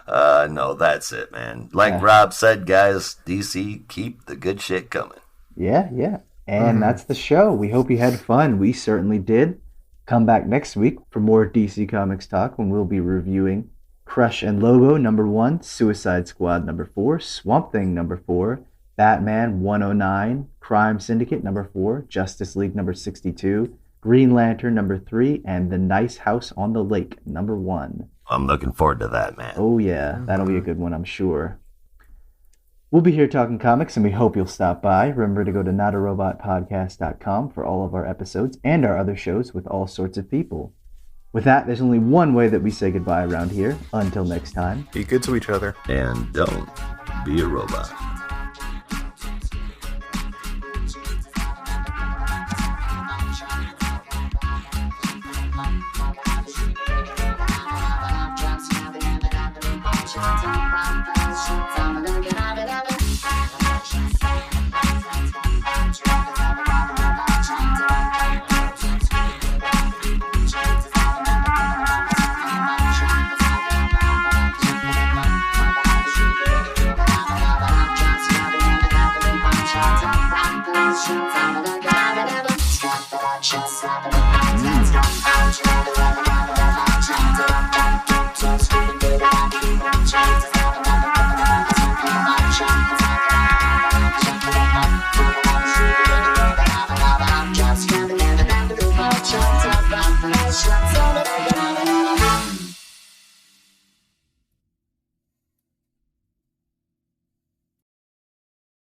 No, that's it, man. Like Rob said, guys, DC, keep the good shit coming. Yeah. And that's the show. We hope you had fun. We certainly did. Come back next week for more DC Comics talk when we'll be reviewing Crush and Logo number 1, Suicide Squad number 4, Swamp Thing number 4, Batman 109, Crime Syndicate number 4, Justice League number 62, Green Lantern number 3, and The Nice House on the Lake number 1. I'm looking forward to that, man. Oh yeah, that'll be a good one, I'm sure. We'll be here talking comics, and we hope you'll stop by. Remember to go to notarobotpodcast.com for all of our episodes and our other shows with all sorts of people. With that, there's only one way that we say goodbye around here. Until next time. Be good to each other. And don't be a robot. Thank you.